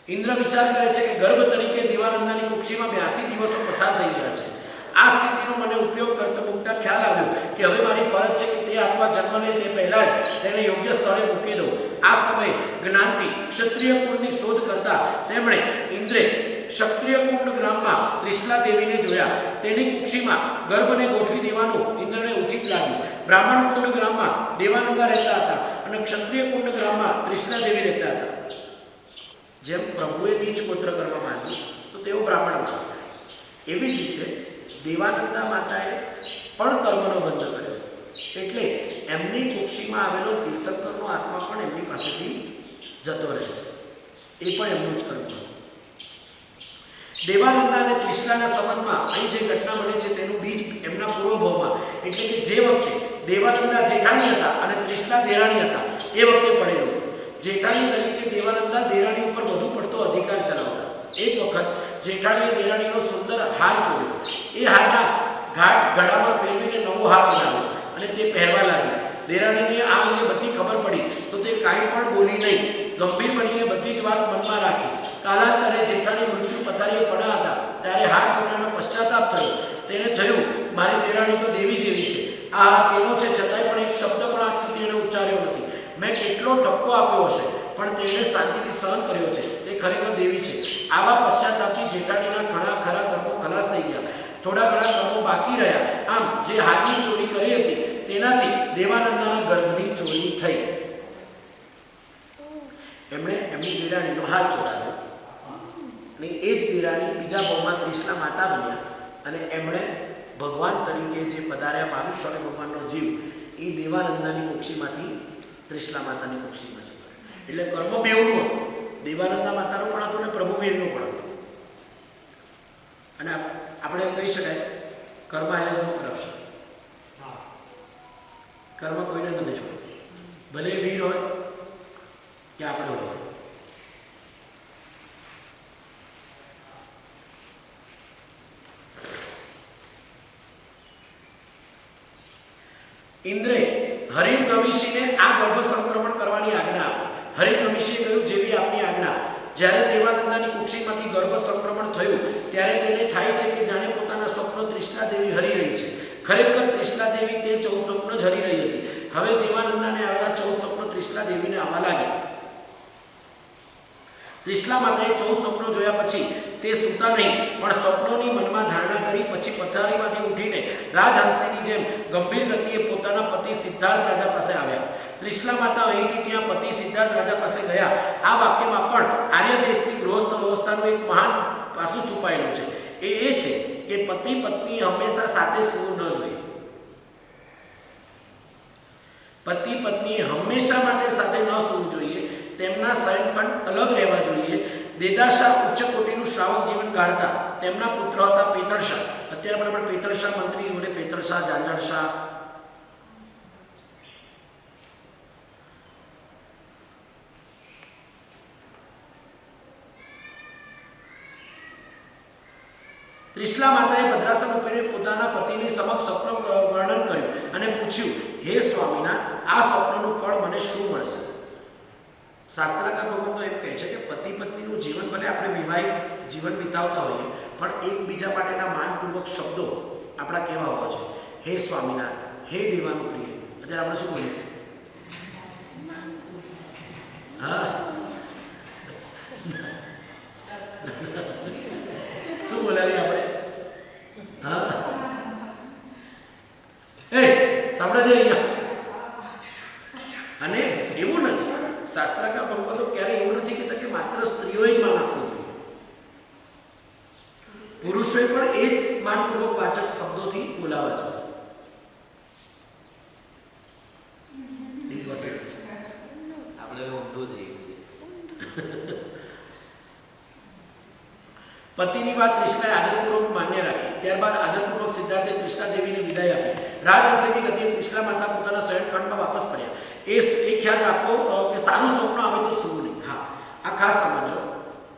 ઇન્દ્ર વિચાર કરે છે કે ગર્ભ તરીકે દેવાનંદાની કુક્ષીમાં 82 દિવસો પસાર થઈ ગયા છે. આ સ્થિતિનો મને ઉપયોગ કરતા મુકતા ખ્યાલ આવ્યો કે હવે મારી ફરજ છે કે તે આત્મા જન્મ લે તે પહેલા જ તેને યોગ્ય સ્થળે મૂકી દઉં. આ સમયે જ્ઞાનથી ક્ષત્રિય કુળની શોધ કરતા તેમણે ઇન્દ્રે ક્ષત્રિય કુંડ ગ્રામમાં ત્રિશલા દેવીને જોયા. તેની કુક્ષીમાં ગર્ભને ગોઠવી દેવાનું ઇન્દ્રને ઉચિત લાગ્યું. બ્રાહ્મણ કુંડ ગ્રામમાં દેવાનંદા રહેતા હતા અને ક્ષત્રિય કુંડ ગ્રામમાં ત્રિશલા દેવી રહેતા હતા. જેમ પ્રભુએ નીચ ગોત્ર કરવા માંગ્યું તો તેઓ બ્રાહ્મણમાં હતા, એવી જ રીતે દેવાનંદા માતાએ પણ કર્મનો બંધ કર્યો એટલે એમની કુક્ષીમાં આવેલો તીર્થંકરનો આત્મા પણ એમની પાસેથી જતો રહે છે. એ પણ એમનું જ કર્મ હતું. દેવાનંદા અને ત્રિશલાના સંબંધમાં અહીં જે ઘટના બને છે તેનું બીજ એમના પૂર્વભાવમાં એટલે કે જે વખતે દેવાનંદા જેઠાણી હતા અને ત્રિશલા દેરાણી હતા એ વખતે પડેલો હતો. જેઠાણી તરીકે દેવાનંદા દેરાણી ઉપર વધુ પડતો અધિકાર ચલાવતા. એક વખત જેઠાણીએ દેરાણીનો સુંદર હાર ચોર્યો. એ હારના ઘાટ ગળામાં ફેરવીને નવો હાર બનાવ્યો અને તે પહેરવા લાગી. દેરાણીને આ અંગે બધી ખબર પડી તો તે કાંઈ પણ બોલી નહીં, ગંભીર બનીને બધી જ વાત મનમાં રાખી. કાલાંતરે જેઠાણી મૃત્યુ પથારીએ પડ્યા હતા ત્યારે હાર ચોર્યાનો પશ્ચાતાપ થયો. તેને થયું મારી દેરાણી તો દેવી જેવી છે, આ હાર તેનો છે છતાંય પણ એક શબ્દ પણ આજ સુધી એને ઉચ્ચાર્યો નથી. મેં કેટલો ઠપકો આપ્યો હશે પણ તેણે શાંતિથી સહન કર્યો છે, તે ખરેખર દેવી છે. આવા પશ્ચાતાપથી જેઠાણીના ઘણા ખરા કર્મો ખલાસ થઈ ગયા. થોડા ઘણા કર્મો બાકી રહ્યા. આમ જે હારની ચોરી કરી હતી તેનાથી દેવાનંદાના ગર્ભની ચોરી થઈ. એમણે એમની દેરાણીનો હાથ ચોરાવ્યો અને એ જ દેરાણી બીજા ભાવમાં ત્રિશલા માતા બન્યા અને એમણે ભગવાન તરીકે જે પધાર્યા મહાવીર સ્વામી ભગવાનનો જીવ એ દેવાનંદાની કુક્ષીમાંથી ત્રિશલા માતાની કુક્ષીમાં છે. એટલે કર્મ બેવનું હતું. દેવાનંદા માતાનું પણ હતું અને પ્રભુવીરનું પણ હતું. અને આપણે કહી શકાય કર્મ હેઝ નો કરપ્શન. કર્મ કોઈને નથી છોડતું, ભલે વીર હોય કે આપણે હોય. ઇન્દ્રે હરિણગમિષીને આ ગર્ભ સંક્રમણ કરવાની આજ્ઞા આપી. હરિણગમિષીએ કહ્યું જેવી આપની આજ્ઞા. જ્યારે દેવાનંદાની કુક્ષીમાંથી ગર્ભ સંક્રમણ થયું ત્યારે તેને થાય છે કે જાણે પોતાના સ્વપ્નો ત્રિશલા દેવી હરી રહી છે. ખરેખર ત્રિશલા દેવી તે 14 સ્વપ્ન જ હરી રહી હતી. હવે દેવાનંદાને આવેલા 14 સ્વપ્નો ત્રિશલા દેવીને આવવા લાગ્યા. ત્રિશલા માતાએ 14 સ્વપ્નો જોયા પછી તે સૂતા નહીં પણ સ્વપ્નોની મનમાં ધારણા કરી પછી પથારીમાંથી ઉઠીને રાજહંસીની જેમ ગંભીર ગતિએ પોતાના પતિ સિદ્ધાર્થ રાજા પાસે આવ્યા. ત્રિશલા માતા અહીંથી ત્યાં પતિ સિદ્ધાર્થ રાજા પાસે ગયા. આ વાક્યમાં પણ આર્ય દેશની ગૃહસ્થ અવસ્થાનું એક મહાન પાસું છુપાયેલું છે. એ છે કે પતિ પત્ની હંમેશા સાથે સૂવું ન જોઈએ. પતિ પત્ની હંમેશા માટે સાથે ન સૂવું જોઈએ. તેમના શયનખંડ અલગ રહેવા જોઈએ. દેદાશા ઉચ્ચ કોટીનું શ્રાવક જીવન ગાળતા. તેમના પુત્ર હતા પેતળશા. અત્યારે પણ આપણે પેતળશા મંત્રી જોડે પેતળશા, જાંજરશા. ત્રિશલા માતાએ ભદ્રાસન ઉપર પોતાના પતિની સમક્ષ સ્વપ્ન વર્ણન કર્યું અને પૂછ્યું, હે સ્વામીનાથ, આ સ્વપ્નનું ફળ મને શું મળશે? શાસ્ત્રકાર ભગવાન તો એમ કહે છે કે પતિ પત્નીનું જીવન ભલે આપણે વિવાહિત જીવન વિતાવતા હોઈએ, પણ એકબીજા માટેના માનપૂર્વક શબ્દો આપણા કેવા હોવા છે? હે સ્વામીનાથ, હે દેવાનુપ્રિય. અત્યારે આપણે શું બોલીએ? હા, શું બોલાવી આપણે? હા, એ સાંભળે છે અહીંયા. અને એવું નથી, શાસ્ત્રકાર ભગવાન તો ક્યારે એવું નથી કહેતા કે માત્ર સ્ત્રીઓએ જ માન આપવું જોઈએ. પુરુષોએ પણ એ જ માનપૂર્વક વાચક શબ્દોથી બોલાવા જોઈએ. આપણે ઊંધું થઈ ગયું. પતિની વાત ત્રિશલાએ આદરપૂર્વક માન્ય રાખી. ત્યારબાદ આદરપૂર્વક સિદ્ધાર્થે ત્રિશલા દેવીને વિદાય આપી. રાજહંસની ગતિએ ત્રિશલા માતા પોતાના શયનખંડમાં વાપસ ફર્યા. એ ખ્યાલ રાખો કે સારું સ્વપ્ન આવે તો સૂવું નહીં. હા, આ ખાસ સમજો.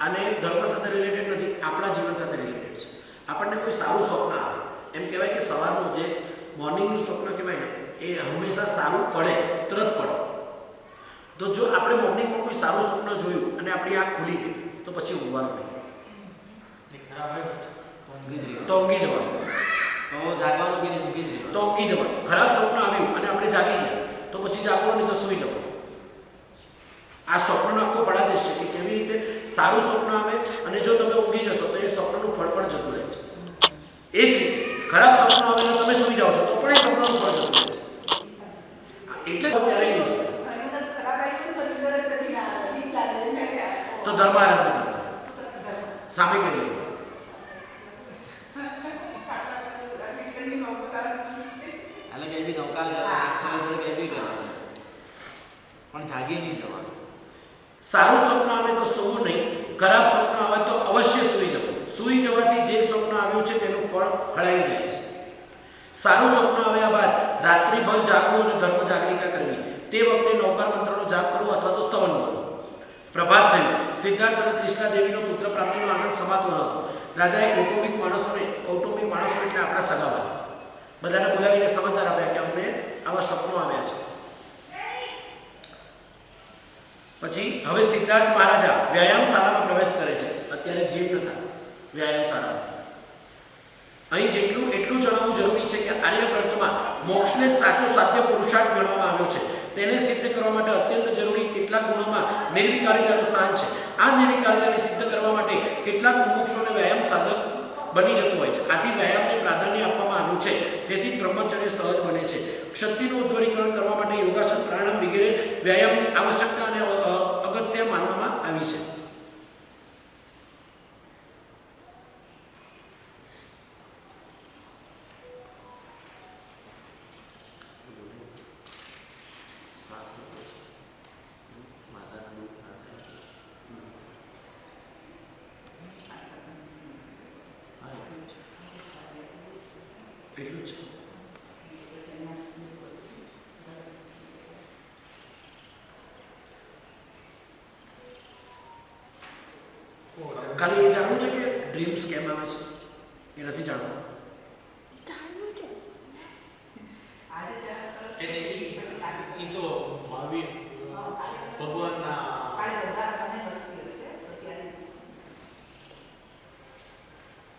આને ધર્મ સાથે રિલેટેડ નથી, આપણા જીવન સાથે રિલેટેડ છે. આપણને કોઈ સારું સ્વપ્ન આવે, એમ કહેવાય કે સવારનું જે મોર્નિંગનું સ્વપ્ન કહેવાય ને, એ હંમેશા સારું ફળે, તરત ફળે. તો જો આપણે મોર્નિંગમાં કોઈ સારું સ્વપ્ન જોયું અને આપણી આંખ ખુલી ગઈ તો પછી ઊંઘવાનું નહીં, તો ઊંઘી જવાનું. તો જાગવાનું કે નહીં, ઊંઘી જ રહેવાનું. તો ઊંઘી જવાનું. ખરાબ સ્વપ્ન આવ્યું અને આપણે જાગી ગયા તો પછી જાગવાનું નહીં, તો સૂઈ જવાનું. આ સ્વપ્નનો આખો ફળાદેશ છે કે કેવી રીતે સારું સ્વપ્ન આવે અને જો તમે ઊંઘી જશો તો એ સ્વપ્નનું ફળ પણ જતું રહે છે. એ જ રીતે ખરાબ સ્વપ્ન આવે અને તમે સૂઈ જાઓ છો તો પણ એ સ્વપ્નનું ફળ જતું રહે છે. એટલે ક્યારેય નહીં સૂવું. તો ધર્મ આરાધના કરવા સામે લઈ લેવું. એટલે કઈ બી નૌકા લેવા કઈ બી કરવાનું, પણ જાગી નહીં જવાનું. સારું સ્વપ્ન આવે તો સૂવું નહીં, ખરાબ સ્વપ્ન આવે તો અવશ્ય સૂઈ જવું. સૂઈ જવાથી જે સ્વપ્ન આવ્યું છે તેનું ફળ હળાઈ જાય છે. સારું સ્વપ્ન આવ્યા બાદ રાત્રિભર જાગવું અને ધર્મ જાગરિકા કરવી. તે વખતે નૌકાર મંત્રનો જાપ કરવો અથવા તો સ્તવન કરવું. પ્રભાત થયું. સિદ્ધાર્થ અને ત્રિશલા દેવીનો પુત્ર પ્રાપ્તિનો આનંદ સમાતો ન હતો. રાજાએ કૌટુંબિક માણસો એટલે આપણા સગાવાલા બધાને બોલાવીને સમાચાર આપ્યા કે અમને આવા સ્વપ્નો આવ્યા છે. પછી હવે સિદ્ધાર્થ મહારાજા વ્યાયામશાળામાં પ્રવેશ કરે છે. અત્યારે જીમ નતા, વ્યાયામશાળા. અહીં એટલું જણાવવું જરૂરી છે કે આર્યવ્રતમાં મોક્ષને જ સાચો સાધ્ય પુરુષાર્થ ગણવામાં આવ્યો છે. તેને સિદ્ધ કરવા માટે અત્યંત જરૂરી કેટલાક ગુણોમાં નિર્વિકારિતાનું સ્થાન છે. આ નિર્વિકારિતાને સિદ્ધ કરવા માટે કેટલાક મુમુક્ષોને વ્યાયામ સાધક બની જતું હોય છે. આથી વ્યાયામને પ્રાધાન્ય આપવામાં આવ્યું છે. તેથી બ્રહ્મચર્ય સહજ બને છે. શક્તિનું ઉદ્ધરીકરણ કરવા માટે યોગાસન, પ્રાણાયામ વગેરે વ્યાયામની આવશ્યકતા અને અગત્ય માનવામાં આવી છે. એટલું જ ખાલી એ જાણવું છે કે ડ્રીમ્સ કેમ આવે છે એ નથી જાણવું. એટલે ઈ તો મહાવીર ભગવાનના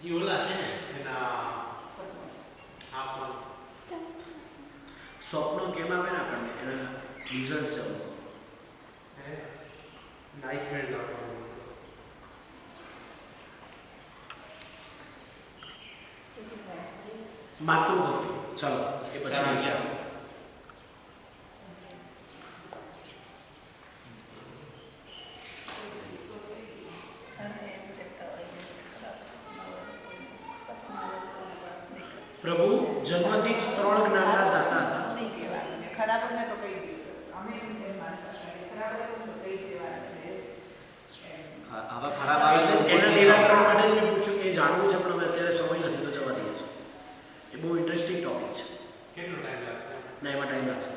ઈ ઓલા છે ને એના સ્વપ્નો કેમ આવે ને આપણને એના રીઝન્સ છે. નાઇટમેર્સ માતૃભક્તિ. ચાલો એ પછી પ્રભુ જન્મથી જ 3 જ્ઞાનના દાતા હતા. ખરાબને તો કહી હવે ખરાબ આવે એટલે એના નિરાકરણ માટે જ મેં પૂછ્યું કે જાણવું છે પણ હવે અત્યારે સમય નથી તો જવા દઈએ છીએ. એ બહુ ઇન્ટરેસ્ટિંગ ટોપિક છે. કેટલો ટાઈમ લાગશે? ના એમાં ટાઈમ લાગશે.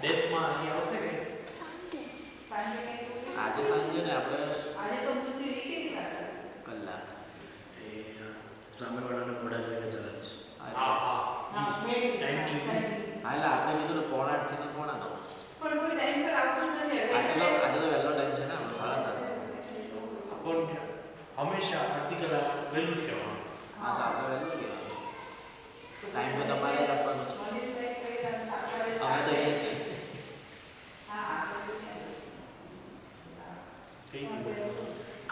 ડેથમાં અહીં આવશે કે આજે સાંજે ને આપણે આજે તો મૃત્યુ કેટલી વાર ચાલશે? સામેવાળાના મોઢા જોઈને ચલાવીશ. હા એટલે આપણે કીધું ને 8:30 થી 9:30. પણ કોઈ ટાઈમસર આવતું જ નથી. આજે તો વહેલો ટાઈમ છે ને આપણો 7:30. પણ હંમેશા અડધી કલાક વહેલું જ કહેવાનું. હા તો આપણે વહેલું કહેવાનું. ટાઈમ તો તમારે જ આપવાનો છે. મનીષભાઈ કહી રહ્યા સાત વાગે અમે તો અહીંયા જ છીએ. હા કઈ રીતે?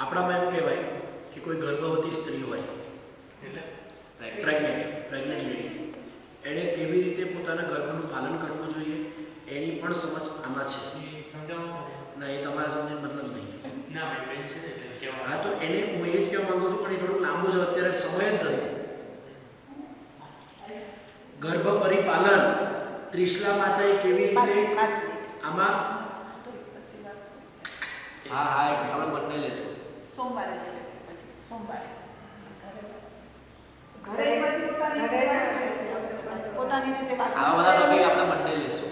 આપણામાં એમ કહેવાય કે કોઈ ગર્ભવતી સ્ત્રી હોય, એટલે પ્રેગ્નેન્ટ લેડી, એણે કેવી રીતે પોતાના ગર્ભનું પાલન કરવું જોઈએ એની પણ સમજ આમાં છે. એ સમજાવો. ના, એ તમારે સમજવાનો મતલબ નહીં. ના મારી બેન છે ને એટલે કહેવા. હા તો એને હું એ જ કહેવા માંગુ છું, પણ એ થોડુંક લાંબુ છે, અત્યારે સમય જ નથી. ગર્ભ પરિપાલન ત્રિશલા માતાએ કેવી રીતે આમાં હા હા આપણે બંને લેશું. સોમવારે લઈ લેશે. પછી સોમવારે ઘરે એમાંથી પોતાની રીતે વાંચી આવા બધા ટોપિક આપણે બંને લેશું.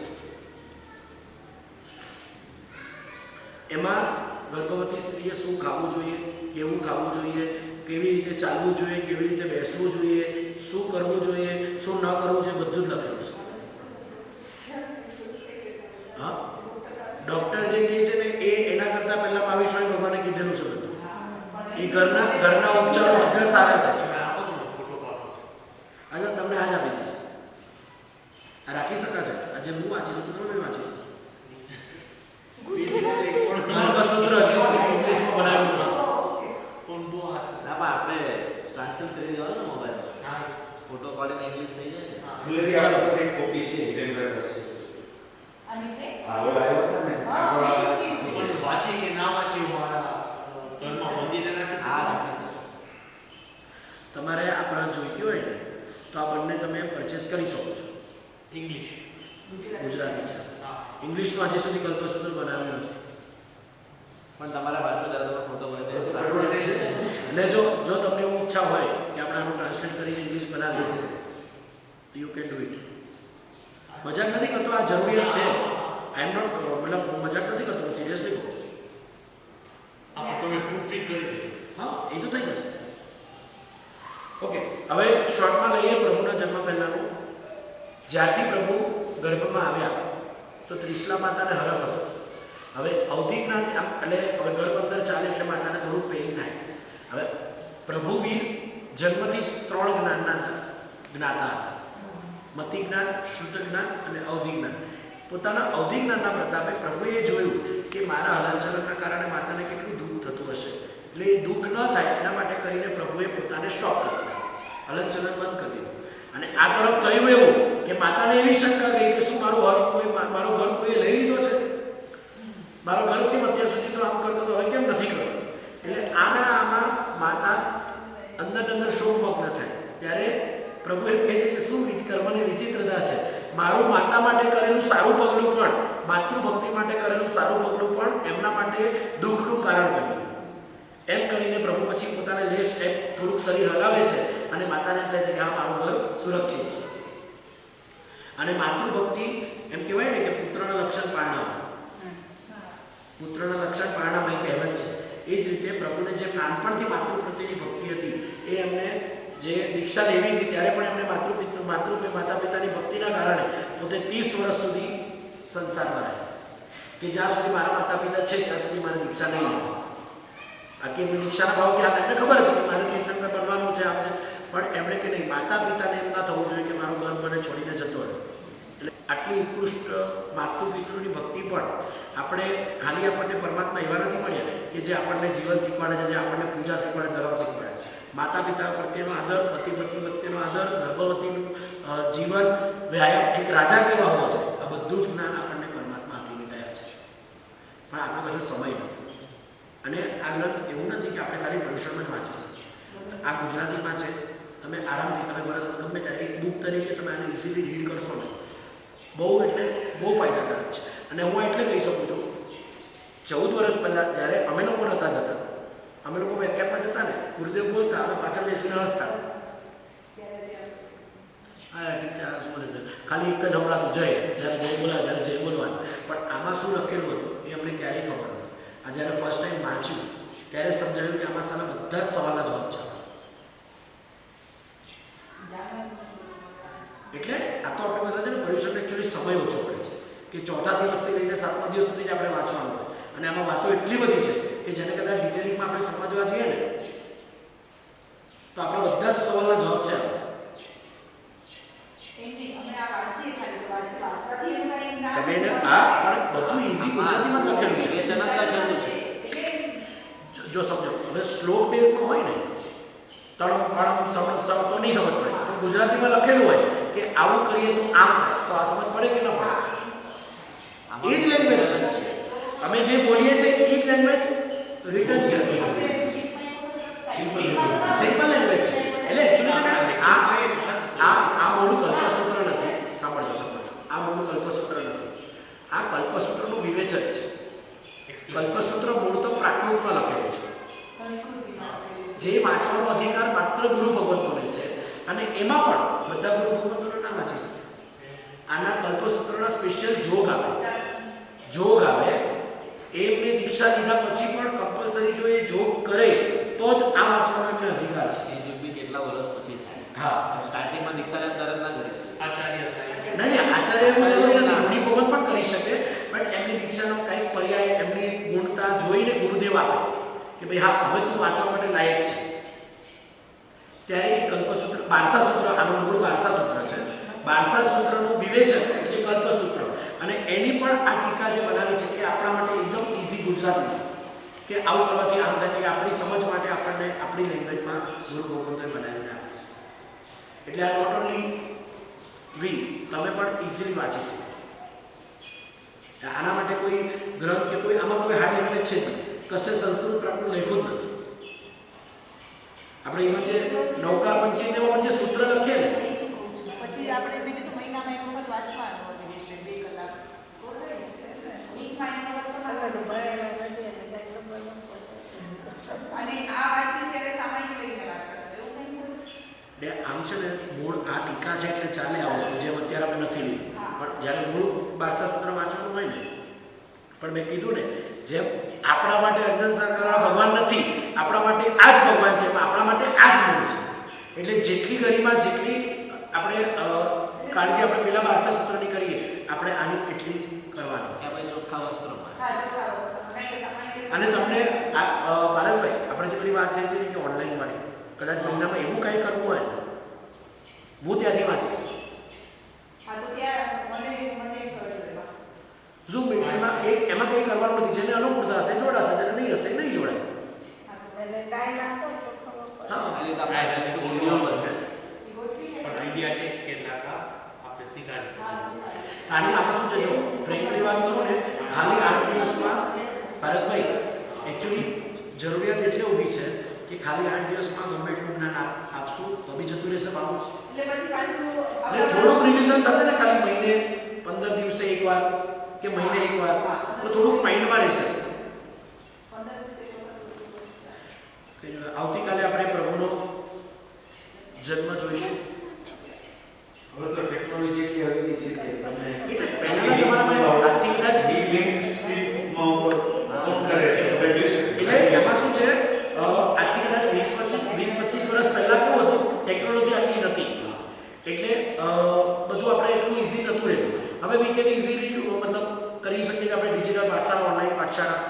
એમાં ગર્ભવતી સ્ત્રીએ શું ખાવું જોઈએ, કેવું ખાવું જોઈએ, કેવી રીતે ચાલવું જોઈએ, કેવી રીતે બેસવું જોઈએ, શું કરવું જોઈએ, શું ન કરવું જોઈએ, બધું જ લખેલું છે. હા, ડૉક્ટર જે કહે છે ને એ એના કરતાં પહેલાં મહાવીર સ્વામી ભગવાને કીધેલું છે બધું. એ ઘરના ઉપચારો બધા સારા છે. તમે આપો તો ફોટો પાડો. આજે તમને આજ આપી દઈશ. આ રાખી શકાશે. આજે હું વાંચી શકું, તમે વાંચી શકો. મંગળસૂત્ર હજી સુધી ઇંગ્લિશમાં બનાવ્યું નથી. પણ બહુ આસ્તે. ના પણ આપણે ટ્રાન્સલેટ કરી દેવાનું ને મોબાઈલમાં. હા ફોટો પાડીને ઇંગ્લિશ થઈ જાય ને. ગુલેરી આપણી પાસે એક કોપી છે હિરેન્દ્ર પાસે. આની છે આવો લાવ્યો હતો ને હા મેં જ પણ કીધું. વાંચે કે ના વાંચે મારા ઘરમાં મંદિરે રાખી હા રાખી શકો. તમારે આ બ્રાન્ચ જોઈતી હોય ને તો આ બંને તમે પરચેસ કરી શકો છો. ઇંગ્લિશ. ગુજરાતી છે. હા ઇંગ્લિશમાં હજી સુધી કલ્પસૂત્ર બનાવ્યું નથી. પણ તમારે વાંચવું ત્યારે તમે ફોટો પાડીને એટલે જો તમને એવું ઈચ્છા હોય કે આપણે આનું ટ્રાન્સલેટ કરીને ઇંગ્લિશ બનાવીએ છીએ, યુ કેન ડુ ઇટ. મજાક નથી કરતો, આ જરૂરિયાત છે. આઈ એમ નોટ, મતલબ હું મજાક નથી કરતો, હું સિરિયસલી કહું છું. આપણે તમે પ્રૂફ ફિટ કરી દે. હા, એ તો થઈ જશે. ઓકે, હવે શોર્ટમાં લઈએ પ્રભુના જન્મ પહેલાંનું. જ્યારથી પ્રભુ ગર્ભમાં આવ્યા તો ત્રિશલા માતાને હરખ હતો. હવે અવધિજ્ઞાન એટલે હવે ગર્ભ અંદર ચાલે એટલે માતાને થોડું પેઇન થાય. હવે પ્રભુ વીર જન્મથી જ 3 જ્ઞાતા હતા: મતિ જ્ઞાન, શુદ્ધ જ્ઞાન અને અવધિ જ્ઞાન. પોતાના અવધિ જ્ઞાનના પ્રતાપે પ્રભુએ જોયું કે મારા હલનચલનના કારણે માતાને કેટલું દુઃખ થતું હશે, એટલે એ દુઃખ ન થાય એના માટે કરીને પ્રભુએ પોતાને સ્ટોપ કરી દીધું, હલનચલન બંધ કરી દીધું. અને આ તરફ થયું એવું કે માતાને એવી શંકા ગઈ કે શું મારો ઘર કોઈએ લઈ લીધો છે? મારો ઘર કેમ અત્યાર સુધી તો આમ કરતો હતો, હવે કેમ નથી કરતો? એટલે આમાં માતા અંદર શોકમગ્ન થાય. ત્યારે પ્રભુ એમ કહે છે કે શું કર્મની વિચિત્રતા છે. મારું માતા માટે કરેલું સારું પગલું પણ, માતૃભક્તિ માટે કરેલું સારું પગલું પણ એમના માટે દુઃખનું કારણ બન્યું. એમ કરીને પ્રભુ પછી પોતાને લેશ થોડુંક શરીર હલાવે છે અને માતાને એમ થાય છે કે હા, મારું ઘર સુરક્ષિત છે. અને માતૃભક્તિ એમ કહેવાય ને કે પુત્રના લક્ષણ પારણામાં, પુત્રના લક્ષણ પારણામાં એ કહેવત છે. એ જ રીતે પ્રભુને જે નાનપણથી માતૃ પ્રત્યેની ભક્તિ હતી, એ એમને જે દીક્ષા લેવી હતી ત્યારે પણ એમને માતા પિતાની ભક્તિના કારણે પોતે 30 વર્ષ સુધી સંસારમાં રહ્યા, કે જ્યાં સુધી મારા માતા પિતા છે ત્યાં સુધી મારે દીક્ષા નહીં લેવી. આખી એમની દીક્ષાના ભાવ ત્યાં એમને ખબર હતી કે મારે તીર્થંકર બનવાનું છે, આમ છે, પણ એમણે કે નહીં, માતા પિતાને એમ ના થવું જોઈએ કે મારું ઘર મને છોડીને જતો રહે. એટલે આટલી ઉત્કૃષ્ટ માતૃ પિતૃની ભક્તિ પણ આપણને પરમાત્મા એવા નથી મળ્યા કે જે આપણને જીવન શીખવાડે છે, જે આપણને પૂજા શીખવાડે, ધર્મ શીખવાડે. માતા પિતા પ્રત્યેનો આદર, પતિ પત્ની પ્રત્યેનો આદર, ગર્ભવતીનું જીવન, વ્યાયામ, એક રાજા કેવા હોવો જોઈએ, આ બધું જ જ્ઞાન આપણને પરમાત્મા આપીને ગયા છે. પણ આપણી પાસે સમય નથી. અને આ ગ્રંથ એવું નથી કે આપણે ખાલી ભવિષ્યમાં જ વાંચી શકીએ. આ ગુજરાતીમાં છે, તમે આરામથી તમે વર્ષમાં ગમે ત્યારે એક બુક તરીકે તમે આને ઇઝીલી રીડ કરશો ને, બહુ ફાયદાકારક છે. અને હું એટલે કહી શકું છું, 14 વર્ષ પહેલાં જ્યારે અમે લોકો નહોતા જતા, અમે લોકો વેકેપમાં જતા ને, ગુરુદેવ બોલતા, અમે પાછળ બેસીને હસતા. હા ઠીક છે, શું બોલે છે, ખાલી એક જ હમણાં જય, જ્યારે જય બોલાવે ત્યારે જય બોલવાનું. પણ આમાં શું લખેલું હતું એ અમને ક્યારેય ખબર નથી. આ જ્યારે ફર્સ્ટ ટાઈમ વાંચ્યું ત્યારે સમજાયું કે આમાં સારા બધા જ સવાલના જવાબ છે. એટલે આ તો આપણી પાસે છે ને પર્યુષણ એકચ્યુઅલી સમય ઓછો પડે છે કે ચોથા દિવસથી લઈને 7મા દિવસ સુધી જ આપણે વાંચવાનું હોય અને આમાં વાતો એટલી બધી છે કે જેને કદાચ ડિટેલિંગમાં આપણે સમજવા જઈએ ને તો આપણે બધા જ સવાલના જવાબ છે. તમે એને આ પણ બધું ઈઝી ગુજરાતીમાં જ લખેલું છે. વિવેચન જ લખેલું છે. જો સમજો હવે શ્લોક બેઝમાં હોય ને તણમ ફણમ સમણ સમ તો નહીં સમજ પડે પણ ગુજરાતીમાં લખેલું હોય કે આવું કરીએ તો આમ થાય તો આ સમજ પડે કે ન પડે? એ જ લેંગ્વેજ છે. અમે જે બોલીએ છીએ એ જ લેંગ્વેજ રિટર્ન છે. સિમ્પલ લેંગ્વેજ છે. એટલે એકચ્યુઅલી આ મોડું કલ્પસૂત્ર નથી. સાંભળજો આ મોડું કલ્પસૂત્ર નથી. આ કલ્પસૂત્રનું વિવેચન છે. કલ્પસૂત્ર મૂળ તો પ્રાકૃતમાં લખેલું છે. જે વાંચવાનો અધિકાર માત્ર ગુરુ ભગવંતોને છે અને એમાં પણ બધા ગુરુ ભગવંતોને ના વાંચી શકે. આના કલ્પસૂત્રના સ્પેશિયલ જોગ આવે એમને દીક્ષા લીધા પછી પણ કમ્પલસરી જો એ જોગ કરે તો જ આ વાંચવાનો એમને અધિકાર છે. એ જોગ બી કેટલા વર્ષ પછી થાય? હા, સ્ટાર્ટિંગમાં દીક્ષા લે તરત ના કરી શકે. નહીં આચાર્ય જરૂરી નથી. મુનિ ભગવંત પણ કરી શકે બટ એમની દીક્ષાનો કંઈક પર્યાય એમની ગુણતા જોઈને ગુરુદેવ આપે કે ભાઈ હા હવે તું વાંચવા માટે લાયક છે. ત્યારે એ કલ્પસૂત્ર બારસા સૂત્ર આનું મૂળ બારસા સૂત્ર છે. બારસા સૂત્રનું વિવેચન એટલે કલ્પસૂત્ર અને એની પણ આ ટીકા જે બનાવી છે એ આપણા માટે એકદમ ઈઝી ગુજરાતી કે આવું કરવાથી આમ થાય કે આપણી સમજ માટે આપણને આપણી લેંગ્વેજમાં ગુરુ ભગવંતોએ બનાવીને આપે છે. એટલે આ નોટ ઓનલી તમે પણ ઈઝીલી વાંચી શકો છો. આના માટે કોઈ ગ્રંથ કે કોઈ આમાં કોઈ હાર્ડ લેંગ્વેજ છે નહીં. કશે સંસ્કૃત પ્રાપ્ત લખ્યું જ નથી. આપણે એમાં જે નૌકા પંચી તેમાં પણ જે સૂત્ર લખીએ ને પછી આપણે મેં કીધું મહિનામાં એક વખત વાંચવાનું હોય એટલે 2 કલાક તો વીકમાં એક વખત તો અને આ વાંચી ત્યારે સામાયિક લઈને વાંચવાનું એવું નહીં હોય. આમ છે ને મૂળ આ ટીકા છે એટલે ચાલે આ વસ્તુ જેમ અત્યારે અમે નથી લીધી પણ જ્યારે મૂળ બારસા સૂત્ર વાંચવાનું હોય ને પણ મેં કીધું ને જેમ આપણા માટે અંજન સરકારવાળા ભગવાન નથી, આપણા માટે આ જ ભગવાન છે, આપણા માટે આ જ મૂળ છે. એટલે જેટલી ગરિમા જેટલી આપણે કાળજી આપણે પેલા બારસા સૂત્રની કરીએ આપણે આની એટલી જ કરવાની. કે ભાઈ ચોખ્ખા વસ્ત્રોમાં. હા, ચોખ્ખા વસ્ત્રોમાં. કારણ કે સામાયિક અને તમને પારસભાઈ આપણે જે પેલી વાત થઈ હતી ને કે ઓનલાઈન વાળી કદાચ મહિનામાં એવું કંઈ કરવું હોય ને હું ત્યાંથી વાંચીશ. હા તો ત્યાં મને કરજો એમાં. ઝૂમ મીટિંગમાં એમાં કંઈ કરવાનું નથી. જેને અનુકૂળતા હશે જોડાશે, જેને નહીં હશે નહીં જોડાય. હા, ખાલી તો આપણે ઓડિયો બનશે. આઈડિયા છે કેટલા આપણે શીખાડી શકીએ. કારણ કે આપણે શું છે જો ફ્રેન્કલી વાત કરું ને ખાલી 8 દિવસમાં પારસભાઈ એકચ્યુઅલી જરૂરિયાત એટલે ઊભી છે કે ખાલી 8 દિવસમાં ગમે એટલું જ્ઞાન આપશું તો બી જતું રહેશે બાબુ. એટલે પછી પાછું થોડુંક રિવિઝન થશે ને ખાલી મહિને 15 દિવસે એકવાર કે મહિને એકવાર તો થોડુંક માઇન્ડમાં રહેશે. આવતીકાલે આપણે પ્રભુનો જન્મ જોઈશું. હવે તો ટેકનોલોજી એટલી આવી ગઈ છે કે તમે એટલે પહેલાના જમાનામાં આજથી કદાચ લિંક સ્પીડમાં ઓન કરે છે એટલે એમાં શું છે આજથી કદાચ 20-25 વર્ષ પહેલા કેવું હતું ટેકનોલોજી આટલી નથી એટલે બધું આપણે એટલું ઈઝી નહોતું રહેતું. હવે વી કેન ઈઝીલી મતલબ કરી શકીએ કે આપણે ડિજિટલ પાઠશાળા ઓનલાઈન પાઠશાળા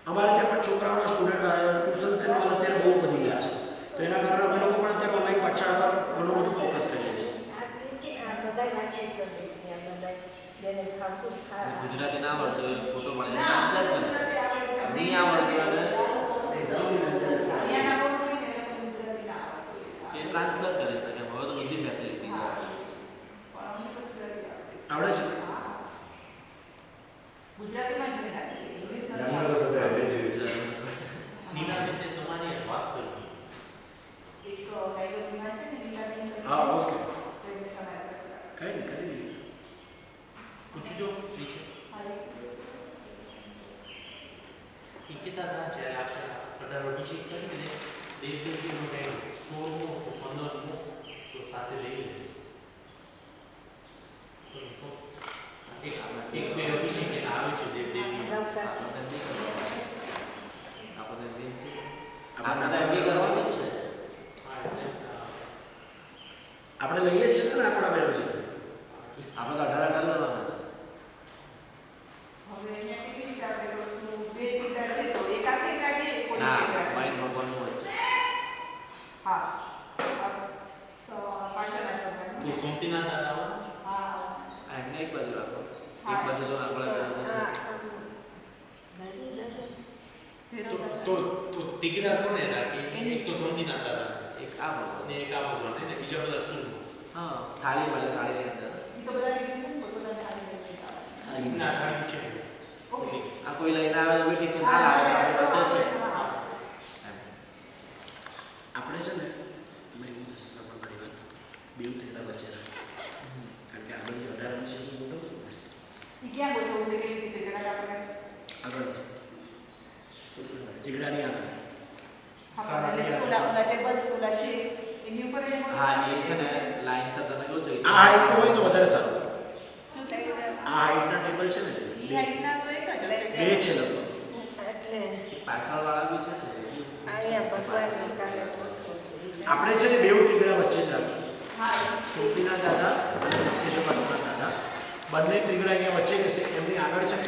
અમારે ત્યાં પણ છોકરાઓના સ્ટુડન્ટ ટ્યુશન્સ એનો અત્યારે બહુ વધી ગયા છે તો એના કારણે અમે લોકો પણ અત્યારે ઓનલાઈન પાઠશાળા પર ઘણું બધું ફોકસ કરીએ છીએ. ગુજરાતી ના આવડતું હોય ફોટો પાડીને ટ્રાન્સલેટ કરે. નહીં આવડતું હોય કે ટ્રાન્સલેટ કરી શકે. હવે તો બધી ફેસિલિટી આવડે છે. ગુજરાતીમાં જ ભણ્યા છે, ઇંગ્લિશ નથી જાણવા આવડતું. બધા આવે છે. નીનાબેનને તમારી વાત કરી. એક લાઇબ્રેરીમાં છે ને નીલાબેન કરીને. હા, ઓકે. તો એમને તમારી સાથે કઈ નહીં કરી લઈએ. પૂછજો નીચે. હા, એ કહેતા હતા જ્યારે આપણે 18 અભિષેક કરીને દેવદેવીનો ટાઈમ 16મો 15મો તો સાથે લઈ લે. એક બે અભિષેક એને આવે છે દેવદેવી. આપણે એમબી કરવાનું જ છે. આપણે આપણે લઈએ છીએ ને આપણા બેનો છે આપણે તો 18 લેવાના છે. હવે અહીંયા કેવી રીતે આપણે કરશું? બે તીકડા છે તો એક આ સાઈડ રાખીએ, એક ઓલી ના સાઈડ રાખીએ. પોઈન્ટ ભગવાનનું હોય છે. હા પાછળના કરવાના. તો સોમતીના દાદા હા આ એમને એક બાજુ રાખો. એક બાજુ તો આપણે કરવાનું છે. તો તીકડા કોને રાખી? એક તો સોમતીના દાદા એક આ ભગવાન. અને એક આ ભગવાન ને બીજા બધા સ્ટૂલ. હા થાળી મળે થાળીની અંદર. ઈ તો બધા દીકરી છે, બધા થાળી લઈને આવે. ના થાળી છે. ઓકે. આ કોઈ લઈને આવે તો બી ઠીક છે, ના લાવે તો આપણે પાસે છે. એમ. આપણે છે ને તમે એવું થશે સપોર્ટ કરી વાત બેવ થયેલા વચ્ચે રાખો. કારણ કે આગળ જે 18 વિશે હું ગોઠવશું ને ઈ ક્યાં ગોઠવવું છે? કેવી રીતે જરાક આપણે આગળ તીકડાની આગળ આપણે સ્કૂલા ટેબલ સ્કૂલા છે એની ઉપર એ હા એ છે ને લાઈન સર તમે કહો છો આ હાઈટ હોય તો વધારે સારું. શું થઈ જાય? આ હાઈટના ટેબલ છે ને ઈ હાઈટના તો એક જ હશે. બે છે લગભગ. એટલે પાછળ વાળા બી છે ને. અહીંયા ભગવાન કાલે આપણે છે ને બેવ તીકડા વચ્ચે જ રાખશું. હા સોમતીના દાદા અને સપ્તેશ્વર બાજુના દાદા બંને ત્રિગ્રા અહીંયા વચ્ચે રહેશે. એમની આગળ છે ને